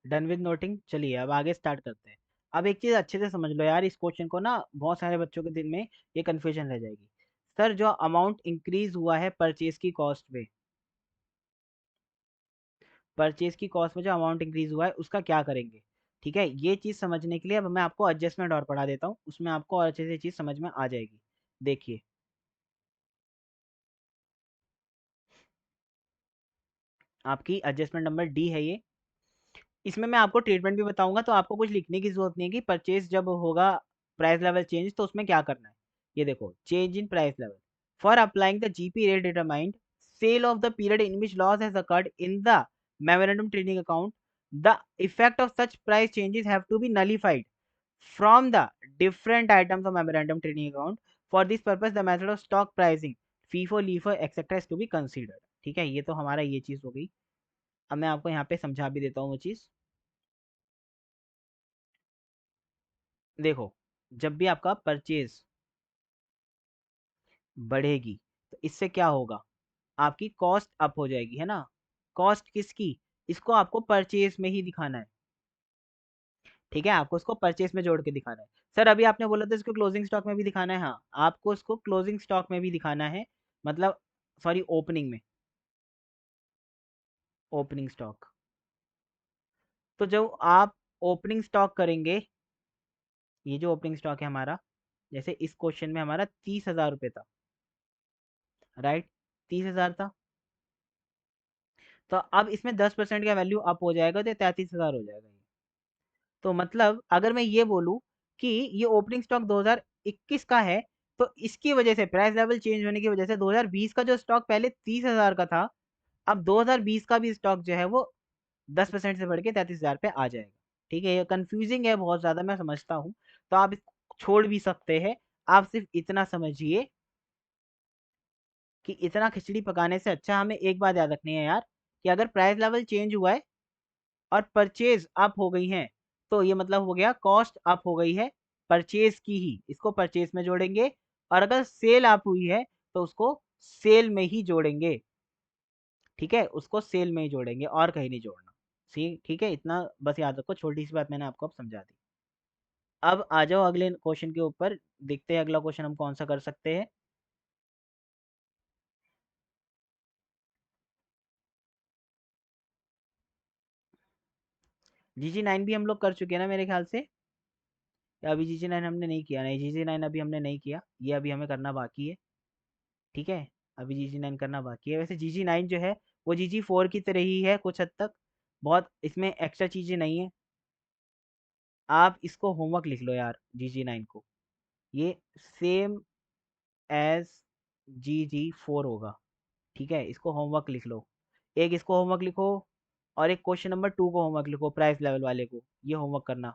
Done with noting, चलिए अब आगे स्टार्ट करते हैं। अब एक चीज अच्छे से समझ लो यार, इस क्वेश्चन को ना बहुत सारे बच्चों के दिल में ये कंफ्यूजन रह जाएगी। सर जो अमाउंट इंक्रीज हुआ है परचेज की कॉस्ट में, परचेज की कॉस्ट में जो अमाउंट इंक्रीज हुआ है उसका क्या करेंगे? ठीक है, ये चीज समझने के लिए अब मैं आपको एडजस्टमेंट और पढ़ा देता हूँ, उसमें आपको और अच्छे से चीज समझ में आ जाएगी। देखिए, आपकी एडजस्टमेंट नंबर डी है ये। इसमें मैं आपको ट्रीटमेंट भी बताऊंगा, तो आपको कुछ लिखने की जरूरत नहीं है कि परचेज जब होगा प्राइस लेवल चेंज तो उसमें क्या करना है। ये देखो, change in price level for applying the GP rate determined sale of the period in which loss has occurred in the memorandum trading account, the effect of such price changes have to be nullified from the different items of memorandum trading account. For this purpose the method of stock pricing, FIFO, LIFO etc is to be considered। ठीक है, ये तो हमारा ये चीज हो गई। अब मैं आपको यहाँ पे समझा भी देता हूँ वो चीज। देखो, जब भी आपका परचेज बढ़ेगी तो इससे क्या होगा, आपकी कॉस्ट अप हो जाएगी, है ना? कॉस्ट किसकी? इसको आपको परचेज में ही दिखाना है। ठीक है, आपको उसको परचेज में जोड़ के दिखाना है। सर अभी आपने बोला था इसको क्लोजिंग स्टॉक में भी दिखाना है, हाँ आपको उसको क्लोजिंग स्टॉक में भी दिखाना है, मतलब सॉरी ओपनिंग में, ओपनिंग स्टॉक। तो जब आप ओपनिंग स्टॉक करेंगे, ये जो ओपनिंग स्टॉक है हमारा, जैसे इस क्वेश्चन में हमारा 30,000 रुपये था, राइट? 30,000 था, तो अब इसमें 10% का वैल्यू अप हो जाएगा तो 33,000 हो जाएगा ये। तो मतलब अगर मैं ये बोलूं कि ये ओपनिंग स्टॉक 2021 का है, तो इसकी वजह से प्राइस लेवल चेंज होने की वजह से 2020 का जो स्टॉक पहले 30,000 का था, अब 2020 का भी स्टॉक जो है वो 10% से बढ़ के 33,000 पे आ जाएगा। ठीक है, ये कंफ्यूजिंग है बहुत ज़्यादा, मैं समझता हूँ, तो आप इसको छोड़ भी सकते हैं। आप सिर्फ इतना समझिए कि इतना खिचड़ी पकाने से अच्छा हमें एक बात याद रखनी है यार, कि अगर प्राइस लेवल चेंज हुआ है और परचेज अप हो गई है, तो ये मतलब हो गया कॉस्ट अप हो गई है परचेज की ही, इसको परचेज में जोड़ेंगे। और अगर सेल अप हुई है तो उसको सेल में ही जोड़ेंगे। ठीक है, उसको सेल में ही जोड़ेंगे और कहीं नहीं जोड़ना। ठीक है, इतना बस याद रखो, छोटी सी बात मैंने आपको अब समझा दी। अब आ जाओ अगले क्वेश्चन के ऊपर, देखते हैं अगला क्वेश्चन हम कौन सा कर सकते हैं। GG9 भी हम लोग कर चुके हैं ना मेरे ख्याल से, या अभी GG9 हमने नहीं किया? नहीं, GG9 अभी हमने नहीं किया, ये अभी हमें करना बाकी है। ठीक है, अभी GG9 करना बाकी है। वैसे GG9 जो है वो GG4 की तरह ही है कुछ हद तक, बहुत इसमें एक्स्ट्रा चीज़ें नहीं है। आप इसको होमवर्क लिख लो यार, GG9 को, ये सेम एज GG4 होगा। ठीक है, इसको होमवर्क लिख लो, एक इसको होमवर्क लिखो, और एक क्वेश्चन नंबर 2 को होमवर्क लिखो, प्राइस लेवल वाले को, ये होमवर्क करना।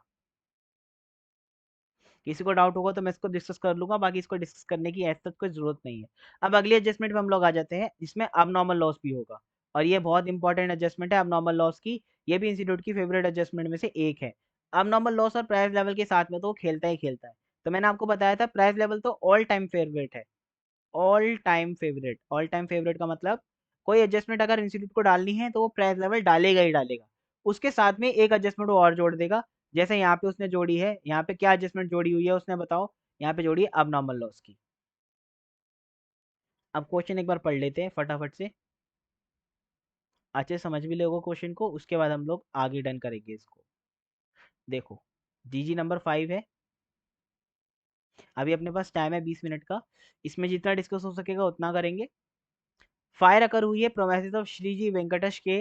किसी को डाउट होगा तो मैं इसको डिस्कस कर लूँगा, बाकी इसको डिस्कस करने की ऐसा कोई ज़रूरत नहीं है। अब अगली एडजस्टमेंट में हम लोग आ जाते हैं, जिसमें अबनॉर्मल लॉस भी होगा, और ये बहुत इंपॉर्टेंट एडजस्टमेंट है अबनॉर्मल लॉस की। ये भी इंस्टीट्यूट की फेवरेट एडजस्टमेंट में से एक है। अबनॉर्मल लॉस और प्राइस लेवल के साथ में तो वो खेलता ही खेलता है। तो मैंने आपको बताया था प्राइस लेवल तो ऑल टाइम फेवरेट है, all time favourite. All time favourite का मतलब कोई एडजस्टमेंट अगर इंस्टीट्यूट को डालनी है तो वो प्राइस लेवल डालेगा ही डालेगा, उसके साथ में एक एडजस्टमेंट वो और जोड़ देगा। जैसे यहाँ पे उसने जोड़ी है, यहाँ पे क्या एडजस्टमेंट जोड़ी हुई है उसने, बताओ? यहाँ पे जोड़ी है अब नॉर्मल लॉस की। अब क्वेश्चन एक बार पढ़ लेते हैं फटाफट से, अच्छे समझ भी लोगों क्वेश्चन को, उसके बाद हम लोग आगे डन करेंगे इसको। देखो, जीजी नंबर 5 है, अभी अपने पास टाइम है 20 मिनट का, इसमें जितना डिस्कस हो सकेगा उतना करेंगे। फायर अकर हुई है प्रोमिस ऑफ श्री जी वेंकटेश के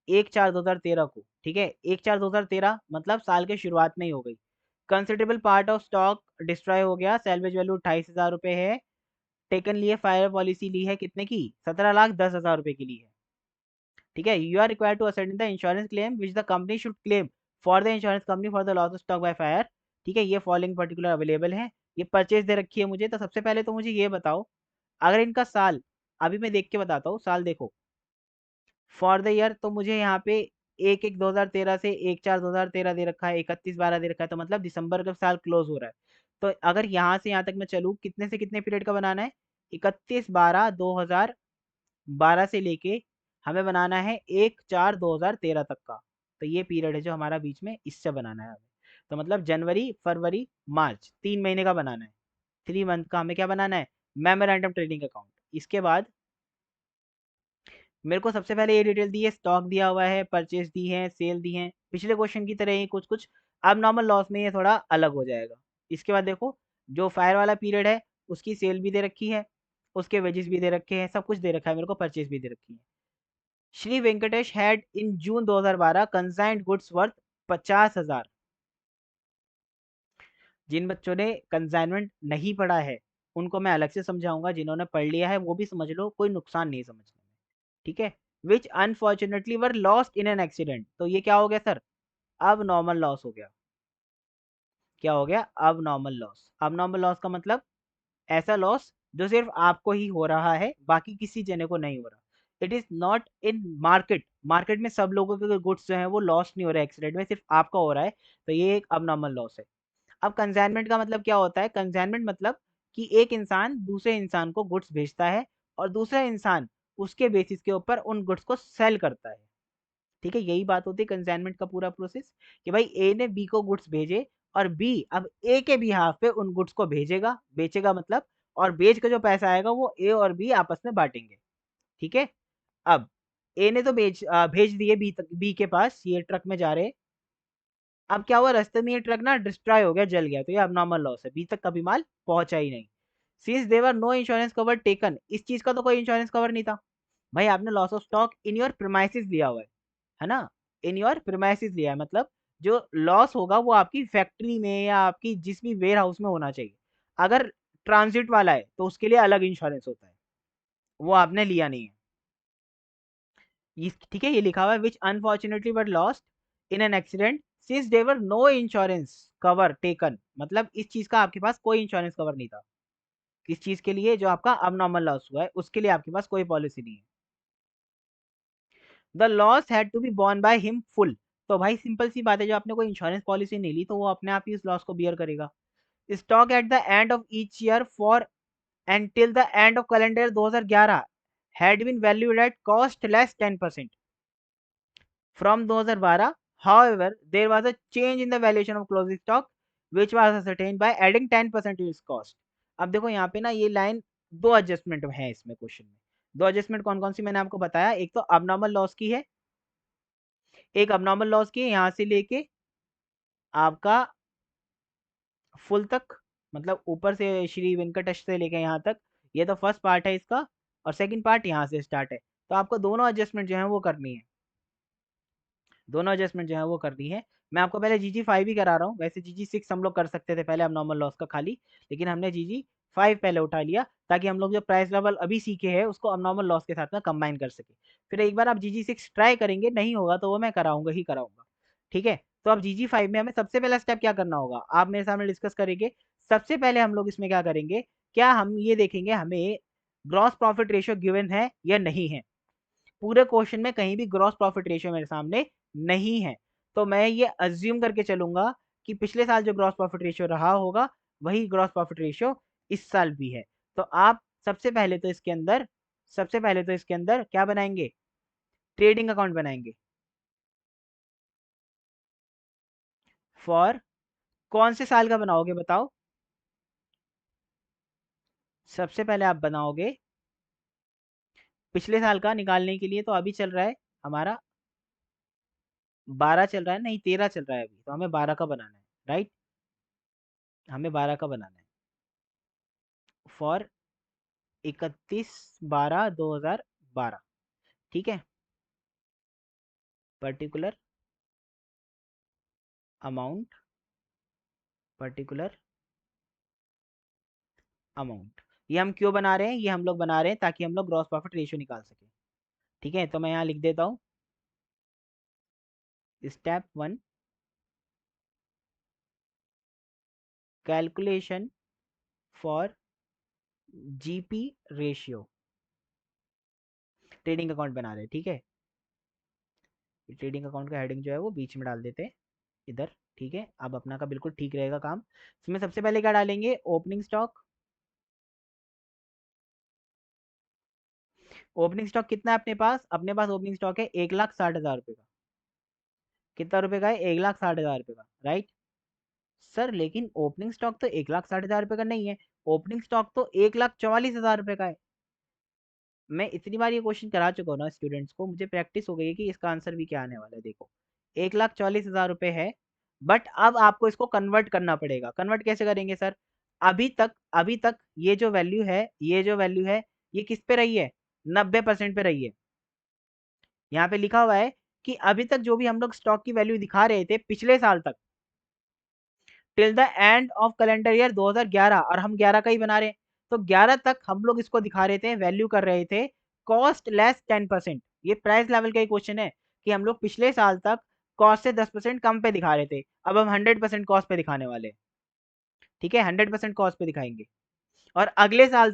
1/4/2013 को। ठीक है, 1/4/2013 मतलब साल के शुरुआत में ही हो गई। Considerable part of stock destroy हो गया, सैलवेज वैल्यू 28,000 रुपए है। टेकन लिए फायर पॉलिसी ली है कितने की? 17,10,000 रुपए की ली है। ठीक है, you are required to ascend the insurance claim which the company should claim for the insurance company for the loss of stock by fire. ठीक है, ये फॉलोइंग पर्टिकुलर अवेलेबल है, ये परचेज दे रखी है मुझे। तो सबसे पहले तो मुझे ये बताओ, अगर इनका साल, अभी मैं देख के बताता हूँ साल, देखो फॉर द ईयर तो मुझे यहाँ पे 1/1/2013 से 1/4/2013 दे रखा है, 31/12 दे रखा है, तो मतलब दिसंबर का साल क्लोज हो रहा है। तो अगर यहाँ से यहाँ तक मैं चलूँ, कितने से कितने पीरियड का बनाना है? 31/12/2012 से लेके हमें बनाना है 1/4/2013 तक का। तो ये पीरियड है जो हमारा बीच में, इससे बनाना है हमें। तो मतलब जनवरी फरवरी मार्च 3 महीने का बनाना है, 3 मंथ का हमें क्या बनाना है? Memorandum trading account. इसके बाद मेरे को सबसे पहले ये डिटेल दी है, स्टॉक दिया हुआ है, परचेज दी है, सेल दी है, पिछले क्वेश्चन की तरह ही कुछ कुछ। अब नॉर्मल लॉस में ये थोड़ा अलग हो जाएगा। इसके बाद देखो, जो फायर वाला पीरियड है उसकी सेल भी दे रखी है, उसके वेजेस भी दे रखे हैं, सब कुछ दे रखा है मेरे को, परचेज भी दे रखी है। Shri Venkatesh had in June 2012 consigned goods worth 50,000। जिन बच्चों ने कंसाइनमेंट नहीं पढ़ा है उनको मैं अलग से समझाऊंगा, जिन्होंने पढ़ लिया है वो भी समझ लो, कोई नुकसान नहीं समझने में। ठीक है, which unfortunately were lost in an accident. तो ये क्या हो गया सर? अब नॉर्मल लॉस हो गया। क्या हो गया? अब नॉर्मल लॉस। अब नॉर्मल लॉस का मतलब ऐसा लॉस जो सिर्फ आपको ही हो रहा है, बाकी किसी जने को नहीं हो रहा। It is not in market, market में सब लोगों के गुड्स जो है वो लॉस नहीं हो रहे एक्सीडेंट में, सिर्फ आपका हो रहा है। तो ये एक अब नॉर्मल लॉस है। अब कंसाइनमेंट का मतलब क्या होता है? कंसाइनमेंट मतलब कि एक इंसान दूसरे इंसान को गुड्स भेजता है, और दूसरा इंसान उसके बेसिस के ऊपर उन गुड्स को सेल करता है। ठीक है, यही बात होती है कंसाइनमेंट का पूरा प्रोसेस, कि भाई ए ने बी को गुड्स भेजे, और बी अब ए के बिहाफ पे उन गुड्स को भेजेगा, बेचेगा मतलब, और बेच के जो पैसा आएगा वो ए और बी आपस में बांटेंगे। ठीक है, अब ए ने तो भेज दिए बी तक, बी के पास ये ट्रक में जा रहे। अब क्या हुआ, रास्ते में ये ट्रक ना डिस्ट्रॉय हो गया, जल गया, तो ये अबनॉर्मल लॉस है, बी तक कभी माल पहुंचा ही नहीं। Since there were no insurance cover taken, इस चीज का तो कोई इंश्योरेंस कवर नहीं था। भाई आपने loss of stock in your premises लिया हुआ है ना? इन योर प्रीमाइसिस लिया है, मतलब जो लॉस होगा वो आपकी फैक्ट्री में या आपकी जिस भी वेयर हाउस में होना चाहिए। अगर ट्रांजिट वाला है तो उसके लिए अलग इंश्योरेंस होता है, वो आपने लिया नहीं है। ठीक है, ये लिखा हुआ है which unfortunately but lost in an accident since there were no insurance cover taken, मतलब इस चीज का आपके पास कोई इंश्योरेंस कवर नहीं था। किस चीज के लिए? जो आपका अब नॉर्मल लॉस हुआ है उसके लिए आपके पास कोई पॉलिसी नहीं है। The loss had to be borne by him full. तो भाई सिंपल सी बात है, जो आपने कोई इंश्योरेंस पॉलिसी नहीं ली तो वो अपने आप ही इस लॉस को बियर करेगा। Stock at the end of each year for until the end of calendar year 2011 had been valued at cost less 10% from 2012. However, there was a change in the valuation of closing stock which was ascertained by adding 10% to its cost. अब देखो यहाँ पे ना ये line दो adjustment है इसमें question में। दो एडजस्टमेंट कौन कौन सी मैंने आपको बताया, एक तो अबनॉर्मल लॉस की है, एक अबनॉर्मल लॉस की है यहाँ से लेके आपका फुल तक, मतलब ऊपर से श्री वेंकटेश से लेके यहाँ तक। ये तो फर्स्ट पार्ट है इसका, और सेकंड पार्ट यहाँ से स्टार्ट है। तो आपको दोनों एडजस्टमेंट जो है वो करनी है, दोनों एडजस्टमेंट जो है वो करनी है। मैं आपको पहले GG5 ही करा रहा हूँ, वैसे GG6 हम लोग कर सकते थे पहले अब नॉर्मल लॉस का खाली, लेकिन हमने GG5 पहले उठा लिया ताकि हम लोग जो प्राइस लेवल अभी सीखे हैं उसको अब नॉर्मल लॉस के साथ में कंबाइन कर सके। फिर एक बार आप GG6 ट्राई करेंगे, नहीं होगा तो वो मैं कराऊंगा ही कराऊंगा। ठीक है, तो अब GG5 में हमें सबसे पहला स्टेप क्या करना होगा, आप मेरे सामने डिस्कस करेंगे। सबसे पहले हम लोग इसमें क्या करेंगे, क्या हम ये देखेंगे हमें ग्रॉस प्रॉफिट रेशियो गिवन है या नहीं है। पूरे क्वेश्चन में कहीं भी ग्रॉस प्रॉफिट रेशियो मेरे सामने नहीं है, तो मैं ये अज्यूम करके चलूंगा कि पिछले साल जो ग्रॉस प्रॉफिट रेशियो रहा होगा वही ग्रॉस प्रॉफिट रेशियो इस साल भी है। तो आप सबसे पहले तो इसके अंदर, सबसे पहले तो इसके अंदर क्या बनाएंगे, ट्रेडिंग अकाउंट बनाएंगे। फॉर कौन से साल का बनाओगे बताओ? सबसे पहले आप बनाओगे पिछले साल का निकालने के लिए, तो अभी चल रहा है हमारा 12 चल रहा है, नहीं 13 चल रहा है अभी, तो हमें 12 का बनाना है, राइट, हमें 12 का बनाना है। फॉर 31/12/2012, ठीक है। पर्टिकुलर अमाउंट, पर्टिकुलर अमाउंट, ये हम क्यों बना रहे हैं, ये हम लोग बना रहे हैं ताकि हम लोग ग्रॉस प्रॉफिट रेशियो निकाल सके। ठीक है, तो मैं यहाँ लिख देता हूँ step 1 calculation for GP ratio, trading account बना रहे हैं, ठीक है। ट्रेडिंग अकाउंट का हेडिंग जो है वो बीच में डाल देते हैं इधर, ठीक है। अब अपना का बिल्कुल ठीक रहेगा काम। इसमें सबसे पहले क्या डालेंगे, ओपनिंग स्टॉक। ओपनिंग स्टॉक कितना है अपने पास, अपने पास ओपनिंग स्टॉक है 1,60,000 रुपये का। कितना रुपए का है, 1,60,000 रुपये का, राइट। सर लेकिन ओपनिंग स्टॉक तो 1,60,000 रुपये का नहीं है, ओपनिंग स्टॉक तो 1,44,000 रुपये का है। मैं इतनी बार ये क्वेश्चन करा चुका हूँ ना स्टूडेंट्स को, मुझे प्रैक्टिस हो गई है कि इसका आंसर भी क्या आने वाला है। देखो 1,44,000 रुपये है, बट अब आपको इसको कन्वर्ट करना पड़ेगा। कन्वर्ट कैसे करेंगे सर, अभी तक ये जो वैल्यू है, ये जो वैल्यू है, ये किस पे रही है, 90% पे रही है। यहाँ पे लिखा हुआ है कि अभी तक जो भी हम लोग स्टॉक की वैल्यू दिखा रहे थे पिछले साल तक, till the end of calendar year 2011, और हम 11 का ही बना रहे हैं, तो 11 तक हम लोग इसको दिखा रहे थे, वैल्यू कर रहे थे कॉस्ट लेस 10%। ये प्राइस लेवल का ही क्वेश्चन है कि हम लोग पिछले साल तक कॉस्ट से 10% कम पे दिखा रहे थे, अब हम 100% कॉस्ट पे दिखाने वाले हैं। ठीक है, 100% कॉस्ट पे दिखाएंगे। और अगले साल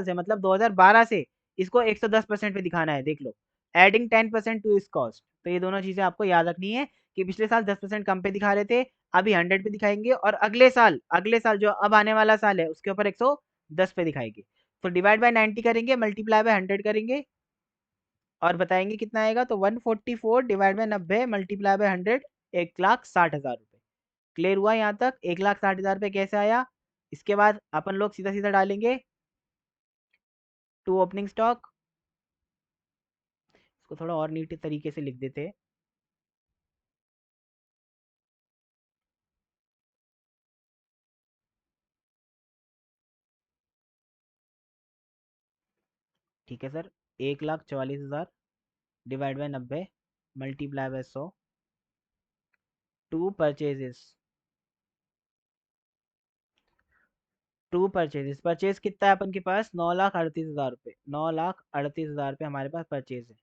से मतलब 2012 से इसको 110% पे दिखाना है, देख लो, एडिंग 10% टू इस कॉस्ट। तो ये दोनों चीजें आपको याद रखनी है कि पिछले साल 10% कम पे दिखा रहे थे, अभी 100 पे दिखाएंगे, और अगले साल जो अब आने वाला साल है उसके ऊपर 110 पे दिखाएंगे। तो डिवाइड बाय 90 करेंगे, मल्टीप्लाई बाय 100 करेंगे, और बताएंगे कितना आएगा, तो 144 डिवाइड बाय 90 मल्टीप्लाई बाय 100, 1,60,000 रुपये। क्लियर हुआ यहाँ तक, 1,60,000 रुपये कैसे आया। इसके बाद अपन लोग सीधा सीधा डालेंगे टू ओपनिंग स्टॉक, इसको थोड़ा और नीट तरीके से लिख देते हैं। ठीक है sir, 1,44,000 divide by 90 multiply by 100, to purchases, purchase कितना है अपन के पास, 9,38,000 रुपये, 9,38,000 रुपये हमारे पास परचेज है।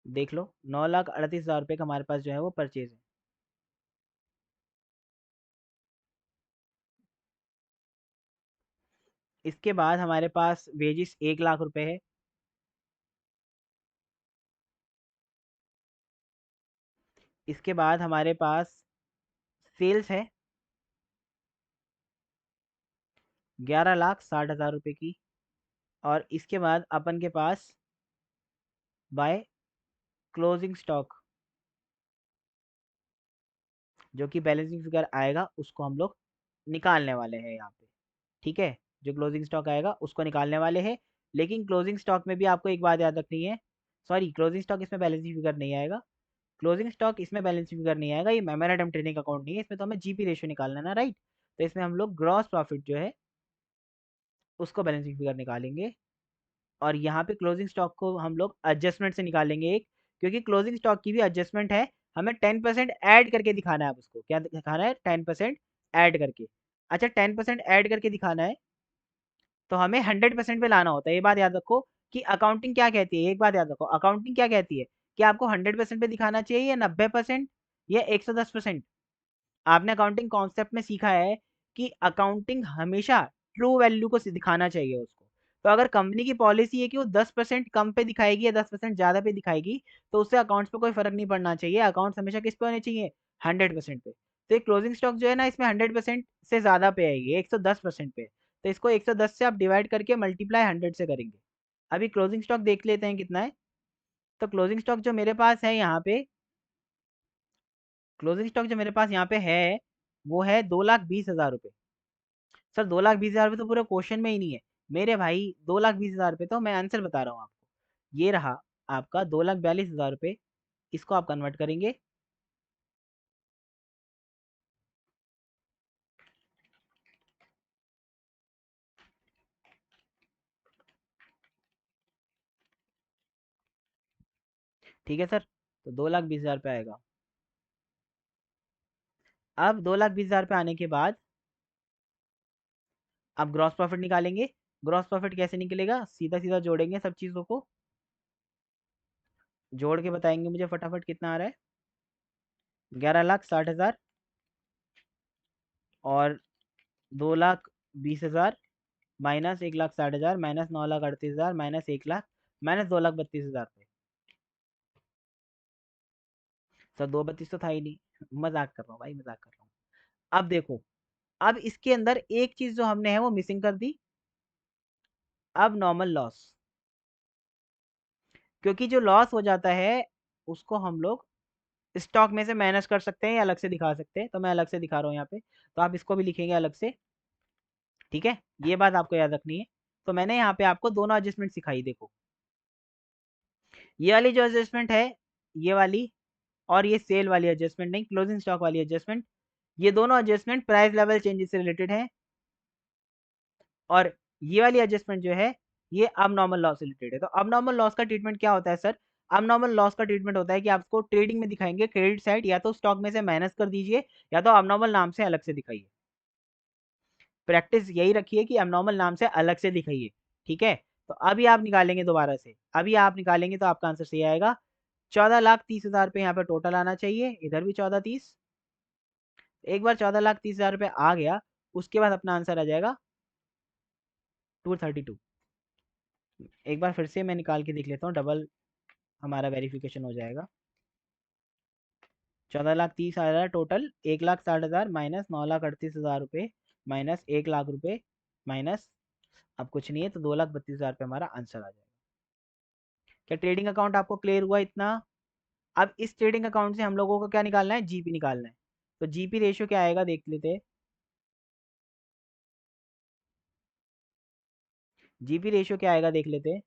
देख लो, 9,38,000 रुपये का हमारे पास जो है वो परचेज है। इसके बाद हमारे पास वेजिस 1 लाख रुपए है। इसके बाद हमारे पास सेल्स है 11,60,000 रुपये की। और इसके बाद अपन के पास बाय क्लोजिंग स्टॉक, जो कि बैलेंसिंग फिगर आएगा, उसको हम लोग निकालने वाले हैं यहाँ पे। ठीक है, जो क्लोजिंग स्टॉक आएगा उसको निकालने वाले हैं। लेकिन क्लोजिंग स्टॉक में भी आपको एक बात याद रखनी है, सॉरी, क्लोजिंग स्टॉक इसमें बैलेंसिंग फिगर नहीं आएगा। क्लोजिंग स्टॉक इसमें बैलेंसिंग फिगर नहीं आएगा, ये मेमोरेंडम ट्रेडिंग अकाउंट नहीं है, इसमें तो हमें जीपी रेशियो निकालना है ना, राइट। तो इसमें हम लोग ग्रॉस प्रॉफिट जो है उसको बैलेंसिंग फिगर निकालेंगे। और यहाँ पे क्लोजिंग स्टॉक को हम लोग एडजस्टमेंट से निकालेंगे एक, क्योंकि क्लोजिंग स्टॉक की भी एडजस्टमेंट है। हमें 10% ऐड करके दिखाना है, आप उसको क्या दिखाना है, 10% ऐड करके। अच्छा, 10% ऐड करके दिखाना है, तो हमें 100% पे लाना होता है। ये बात याद रखो कि अकाउंटिंग क्या कहती है, एक बात याद रखो, अकाउंटिंग क्या कहती है कि आपको 100% पे दिखाना चाहिए, या 90%, या 110%। आपने अकाउंटिंग कॉन्सेप्ट में सीखा है कि अकाउंटिंग हमेशा ट्रू वैल्यू को दिखाना चाहिए उसको। तो अगर कंपनी की पॉलिसी है कि वो 10% कम पे दिखाएगी या 10% ज़्यादा पे दिखाएगी, तो उससे अकाउंट्स पे कोई फर्क नहीं पड़ना चाहिए। अकाउंट्स हमेशा किस पे होने चाहिए, 100% पे। तो क्लोजिंग स्टॉक जो है ना, इसमें 100% से ज़्यादा पे आएगी, 110% पे। तो इसको 110 से आप डिवाइड करके मल्टीप्लाई 100 से करेंगे। अभी क्लोजिंग स्टॉक देख लेते हैं कितना है। तो क्लोजिंग स्टॉक जो मेरे पास है यहाँ पे, क्लोजिंग स्टॉक जो मेरे पास यहाँ पे है, वो है 2,20,000 रुपये। सर, 2,20,000 रुपये तो पूरे क्वेश्चन में ही नहीं है मेरे भाई। 2,20,000 रुपये तो मैं आंसर बता रहा हूँ आपको। ये रहा आपका 2,42,000 रुपये। इसको आप कन्वर्ट करेंगे। ठीक है सर, तो 2,20,000 रुपये आएगा। अब 2,20,000 रुपये आने के बाद आप ग्रॉस प्रॉफिट निकालेंगे। ग्रॉस प्रॉफिट कैसे निकलेगा, सीधा सीधा जोड़ेंगे सब चीज़ों को, जोड़ के बताएंगे मुझे फटाफट कितना आ रहा है। 11,60,000 और 2,20,000 माइनस 1,60,000 माइनस 9,38,000 माइनस 1,00,000 माइनस 2,32,000 रुपये। सर, 2,32 तो था ही नहीं, मजाक कर रहा हूँ भाई, मजाक कर रहा हूँ। अब देखो, अब इसके अंदर एक चीज जो हमने है वो मिसिंग कर दी। अब नॉर्मल लॉस, क्योंकि जो लॉस हो जाता है उसको हम लोग स्टॉक में से माइनस कर सकते हैं या अलग से दिखा सकते हैं। तो मैं अलग से दिखा रहा हूँ यहाँ पे, तो आप इसको भी लिखेंगे अलग से। ठीक है, ये बात आपको याद रखनी है। तो मैंने यहाँ पे आपको दोनों एडजस्टमेंट सिखाई, देखो ये वाली जो एडजस्टमेंट है, ये वाली, और ये सेल वाली एडजस्टमेंट नहीं, क्लोजिंग स्टॉक वाली एडजस्टमेंट, ये दोनों एडजस्टमेंट प्राइस लेवल चेंजेस से रिलेटेड है। और ये वाली एडजस्टमेंट जो है, ये अब नॉर्मल लॉस से रिलेटेड है। तो अब नॉर्मल लॉस का ट्रीटमेंट क्या होता है सर, अब नॉर्मल लॉस का ट्रीटमेंट होता है कि आपको ट्रेडिंग में दिखाएंगे क्रेडिट साइड, या तो स्टॉक में से माइनस कर दीजिए, या तो अब नॉर्मल नाम से अलग से दिखाइए। प्रैक्टिस यही रखिए कि अब नॉर्मल नाम से अलग से दिखाइए। ठीक है, तो अभी आप निकालेंगे दोबारा से, अभी आप निकालेंगे तो आपका आंसर सही आएगा। 14,30,000 रुपये यहाँ पे टोटल आना चाहिए, इधर भी 14,30। एक बार 14,30,000 रुपये आ गया, उसके बाद अपना आंसर आ जाएगा 232। एक बार फिर से मैं निकाल के देख लेता हूँ, डबल हमारा वेरिफिकेशन हो जाएगा। 14,30,000 टोटल, 1,60,000 माइनस 9,38,000 रुपये माइनस 1,00,000 रुपये माइनस, अब कुछ नहीं है, तो 2,32,000 रुपये हमारा आंसर आ जाएगा। क्या ट्रेडिंग अकाउंट आपको क्लियर हुआ इतना। अब इस ट्रेडिंग अकाउंट से हम लोगों को क्या निकालना है, जीपी निकालना है। तो जीपी रेशियो क्या आएगा देख लेते हैं। जीपी रेशियो क्या आएगा देख लेते हैं।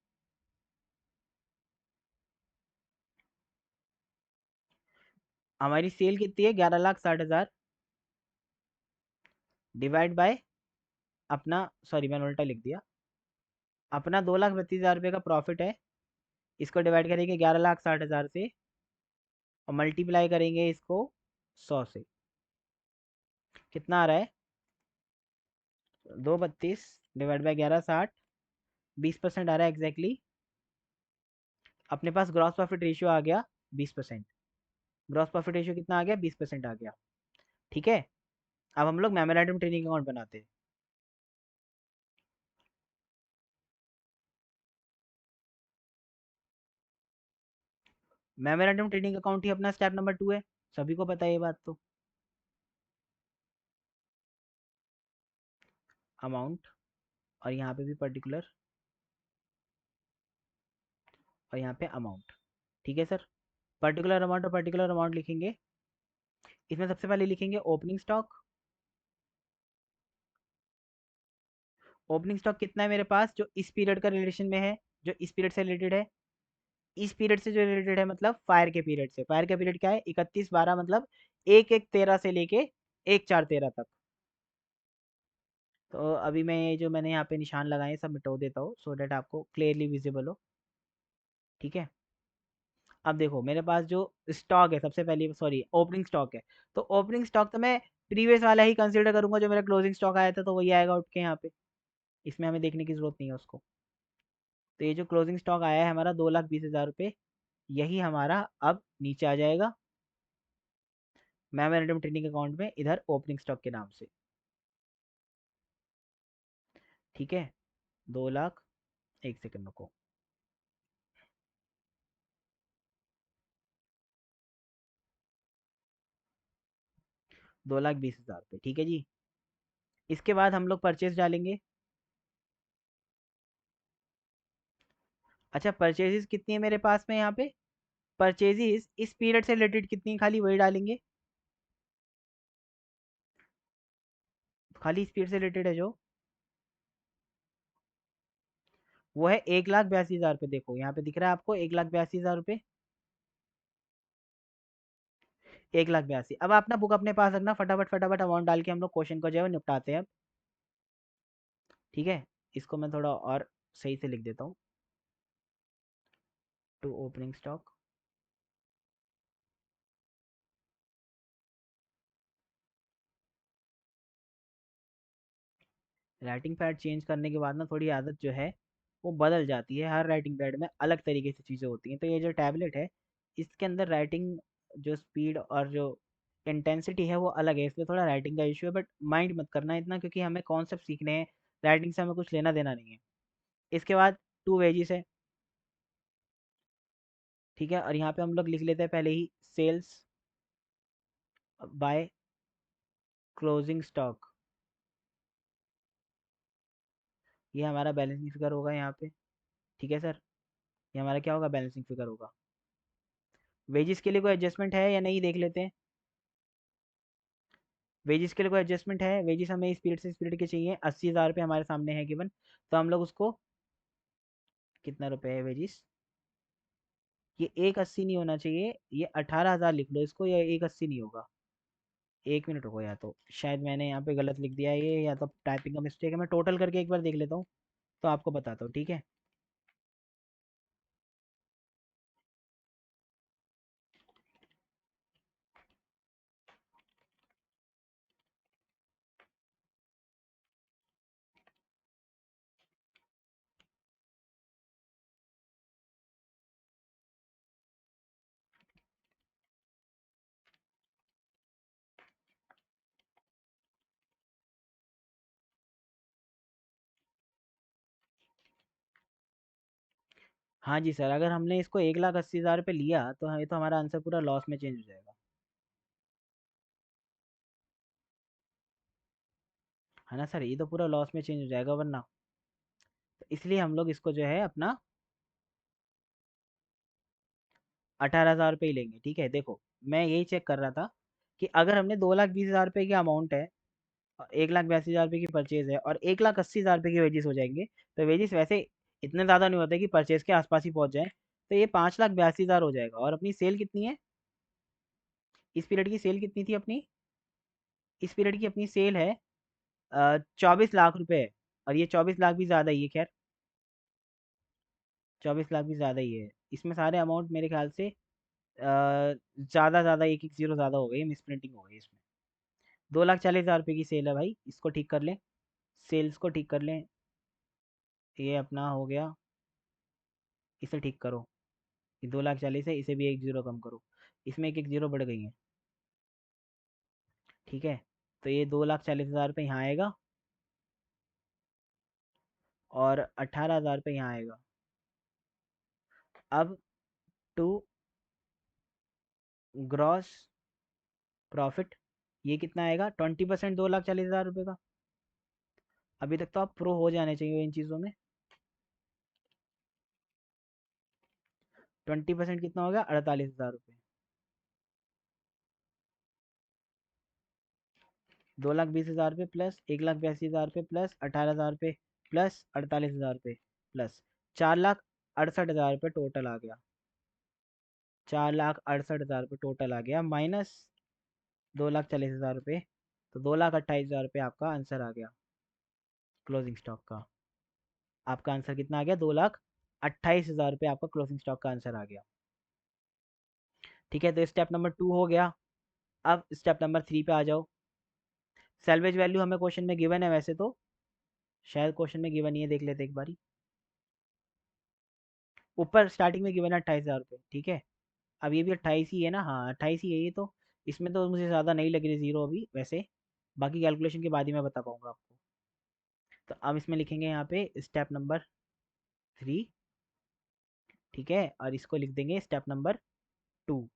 हमारी सेल कितनी है, 11,60,000 डिवाइड बाय अपना, सॉरी मैंने उल्टा लिख दिया, अपना 2,32,000 रुपये का प्रॉफिट है। इसको डिवाइड करेंगे 11,60,000 से, और मल्टीप्लाई करेंगे इसको 100 से। कितना आ रहा है, 2,32 डिवाइड बाई 11,60, 20% आ रहा है एग्जैक्टली अपने पास ग्रॉस प्रॉफिट रेशियो आ गया 20%। ग्रॉस प्रॉफिट रेशियो कितना आ गया? 20% आ गया। ठीक है, अब हम लोग मेमोरेंडम ट्रेडिंग अकाउंट बनाते हैं। मेमोरेंडम ट्रेडिंग अकाउंट ही अपना स्टेप नंबर 2 है, सभी को पता है ये बात तो। अमाउंट, और यहाँ पे भी पर्टिकुलर, और यहाँ पे अमाउंट। ठीक है सर, पर्टिकुलर अमाउंट और पर्टिकुलर अमाउंट लिखेंगे। इसमें सबसे पहले लिखेंगे ओपनिंग स्टॉक। ओपनिंग स्टॉक कितना है मेरे पास, जो इस पीरियड का रिलेशन में है, जो इस पीरियड से रिलेटेड है। इस पीरियड से जो रिलेटेड है मतलब फायर के पीरियड से। फायर का पीरियड क्या है? 31/12 मतलब 1/1/13 से लेके 1/4/13 तक। तो अभी मैं ये जो मैंने यहाँ पे निशान लगाए हैं सब मिटो देता हूँ, सो डैट आपको क्लियरली विजिबल हो। ठीक है, अब देखो मेरे पास जो स्टॉक है, सबसे पहले सॉरी ओपनिंग स्टॉक है, तो ओपनिंग स्टॉक तो मैं प्रीवियस वाला ही कंसीडर करूंगा, जो मेरा क्लोजिंग स्टॉक आया था तो वही आएगा उठ के यहाँ पे। इसमें हमें देखने की जरूरत नहीं है उसको। तो ये जो क्लोजिंग स्टॉक आया है हमारा 2,20,000 रुपये, यही हमारा अब नीचे आ जाएगा मेमोरेंडम ट्रेडिंग अकाउंट में, इधर ओपनिंग स्टॉक के नाम से। ठीक है, 2 लाख, एक सेकंड रुको, 2,20,000 रुपये। ठीक है जी, इसके बाद हम लोग परचेज डालेंगे। अच्छा, परचेजेस कितनी है मेरे पास में यहाँ पे? परचेजेस इस पीरियड से रिलेटेड कितनी है, खाली वही डालेंगे। खाली इस पीरियड से रिलेटेड है जो, वो है 1,82,000 रुपये। देखो यहाँ पे दिख रहा है आपको 1,82,000 रुपये। 1,82,000। अब आप ना बुक अपने पास रखना, फटाफट फटाफट अमाउंट डाल के हम लोग क्वेश्चन को जो है वो निपटाते हैं अब। ठीक है, इसको मैं थोड़ा और सही से लिख देता हूँ। To opening stock, writing pad change करने के बाद ना थोड़ी आदत जो है वो बदल जाती है। हर राइटिंग पैड में अलग तरीके से चीज़ें होती हैं। तो ये जो टैबलेट है, इसके अंदर राइटिंग जो स्पीड और जो इंटेंसिटी है वो अलग है, इसलिए थोड़ा राइटिंग का इशू है। बट माइंड मत करना इतना, क्योंकि हमें कॉन्सेप्ट सीखने हैं, राइटिंग से हमें कुछ लेना देना नहीं है। इसके बाद टू वेजिस है। ठीक है, और यहाँ पे हम लोग लिख लेते हैं पहले ही सेल्स बाय क्लोजिंग स्टॉक। ये हमारा बैलेंसिंग फिगर होगा यहाँ पे। ठीक है सर, ये हमारा क्या होगा? बैलेंसिंग फिगर होगा। वेजिस के लिए कोई एडजस्टमेंट है या नहीं, देख लेते हैं। वेजिस के लिए कोई एडजस्टमेंट है? वेजिस हमें इस पीरियड से इस पीरियड के चाहिए, 80,000 रुपये हमारे सामने है गिवन। तो हम लोग उसको, कितना रुपए है वेजिस? ये 1,80 नहीं होना चाहिए, ये 18,000 लिख लो इसको, या 1,80 नहीं होगा। 1 मिनट रुको, या तो शायद मैंने यहाँ पे गलत लिख दिया है ये, या तो टाइपिंग का मिस्टेक है। मैं टोटल करके एक बार देख लेता हूँ, तो आपको बताता हूँ। ठीक है, हाँ जी सर, अगर हमने इसको 1,80,000 रुपये लिया तो ये तो हमारा आंसर पूरा लॉस में चेंज हो जाएगा। है ना सर, ये तो पूरा लॉस में चेंज हो जाएगा वरना। तो इसलिए हम लोग इसको जो है अपना 18,000 रुपये ही लेंगे। ठीक है, देखो मैं यही चेक कर रहा था कि अगर हमने 2,20,000 रुपये की अमाउंट है, 1,82,000 रुपये की परचेज है, और 1,80,000 रुपये की वेजिस हो जाएंगे। तो वेजिस वैसे इतने ज़्यादा नहीं होते कि परचेज के आसपास ही पहुंच जाए। तो ये 5,82,000 हो जाएगा। और अपनी सेल कितनी है? इस पीरियड की सेल कितनी थी अपनी? इस पीरियड की अपनी सेल है 24 लाख रुपए। और ये 24 लाख भी ज़्यादा ही है, खैर 24 लाख भी ज़्यादा ही है। इसमें सारे अमाउंट मेरे ख्याल से ज़्यादा ज़्यादा एक एक जीरो ज़्यादा हो गई, मिस प्रिंटिंग हो गई इसमें। 2,40,000 रुपये की सेल है भाई, इसको ठीक कर लें, सेल्स को ठीक कर लें। ये अपना हो गया, इसे ठीक करो। ये 2,40,000 है, इसे भी एक जीरो कम करो, इसमें एक एक जीरो बढ़ गई है। ठीक है, तो ये 2,40,000 रुपये यहाँ आएगा और 18,000 रुपये यहाँ आएगा। अब टू ग्रॉस प्रॉफिट ये कितना आएगा, 20% 2,40,000 रुपये का। अभी तक तो आप प्रो हो जाने चाहिए इन चीज़ों में। 20% कितना हो गया, 48,000 रुपये। 2,20,000 रुपये प्लस 1,82,000 रुपये प्लस 18,000 रुपये प्लस 48,000 रुपये प्लस 4,68,000 रुपये टोटल आ गया। 4,68,000 रुपये टोटल आ गया माइनस 2,40,000 रुपये, तो 2,28,000 रुपये आपका आंसर आ गया क्लोजिंग स्टॉक का। आपका आंसर कितना आ गया, 2,28,000 रुपये आपका क्लोजिंग स्टॉक का आंसर आ गया। ठीक है, तो स्टेप नंबर 2 हो गया। अब स्टेप नंबर 3 पे आ जाओ। सैल्वेज वैल्यू हमें क्वेश्चन में गिवन है, वैसे तो शायद क्वेश्चन में गिवन ही है, देख लेते एक बारी। ऊपर स्टार्टिंग में गिवन है 28,000 रुपये, ठीक है। अब ये भी 28 ही है ना, हाँ 28 ही है ये तो। इसमें तो मुझे ज़्यादा नहीं लग रही जीरो अभी वैसे, बाकी कैलकुलेशन के बाद ही मैं बता पाऊंगा आपको। तो अब इसमें लिखेंगे यहाँ पे स्टेप नंबर 3, ठीक है, और इसको लिख देंगे स्टेप नंबर 2।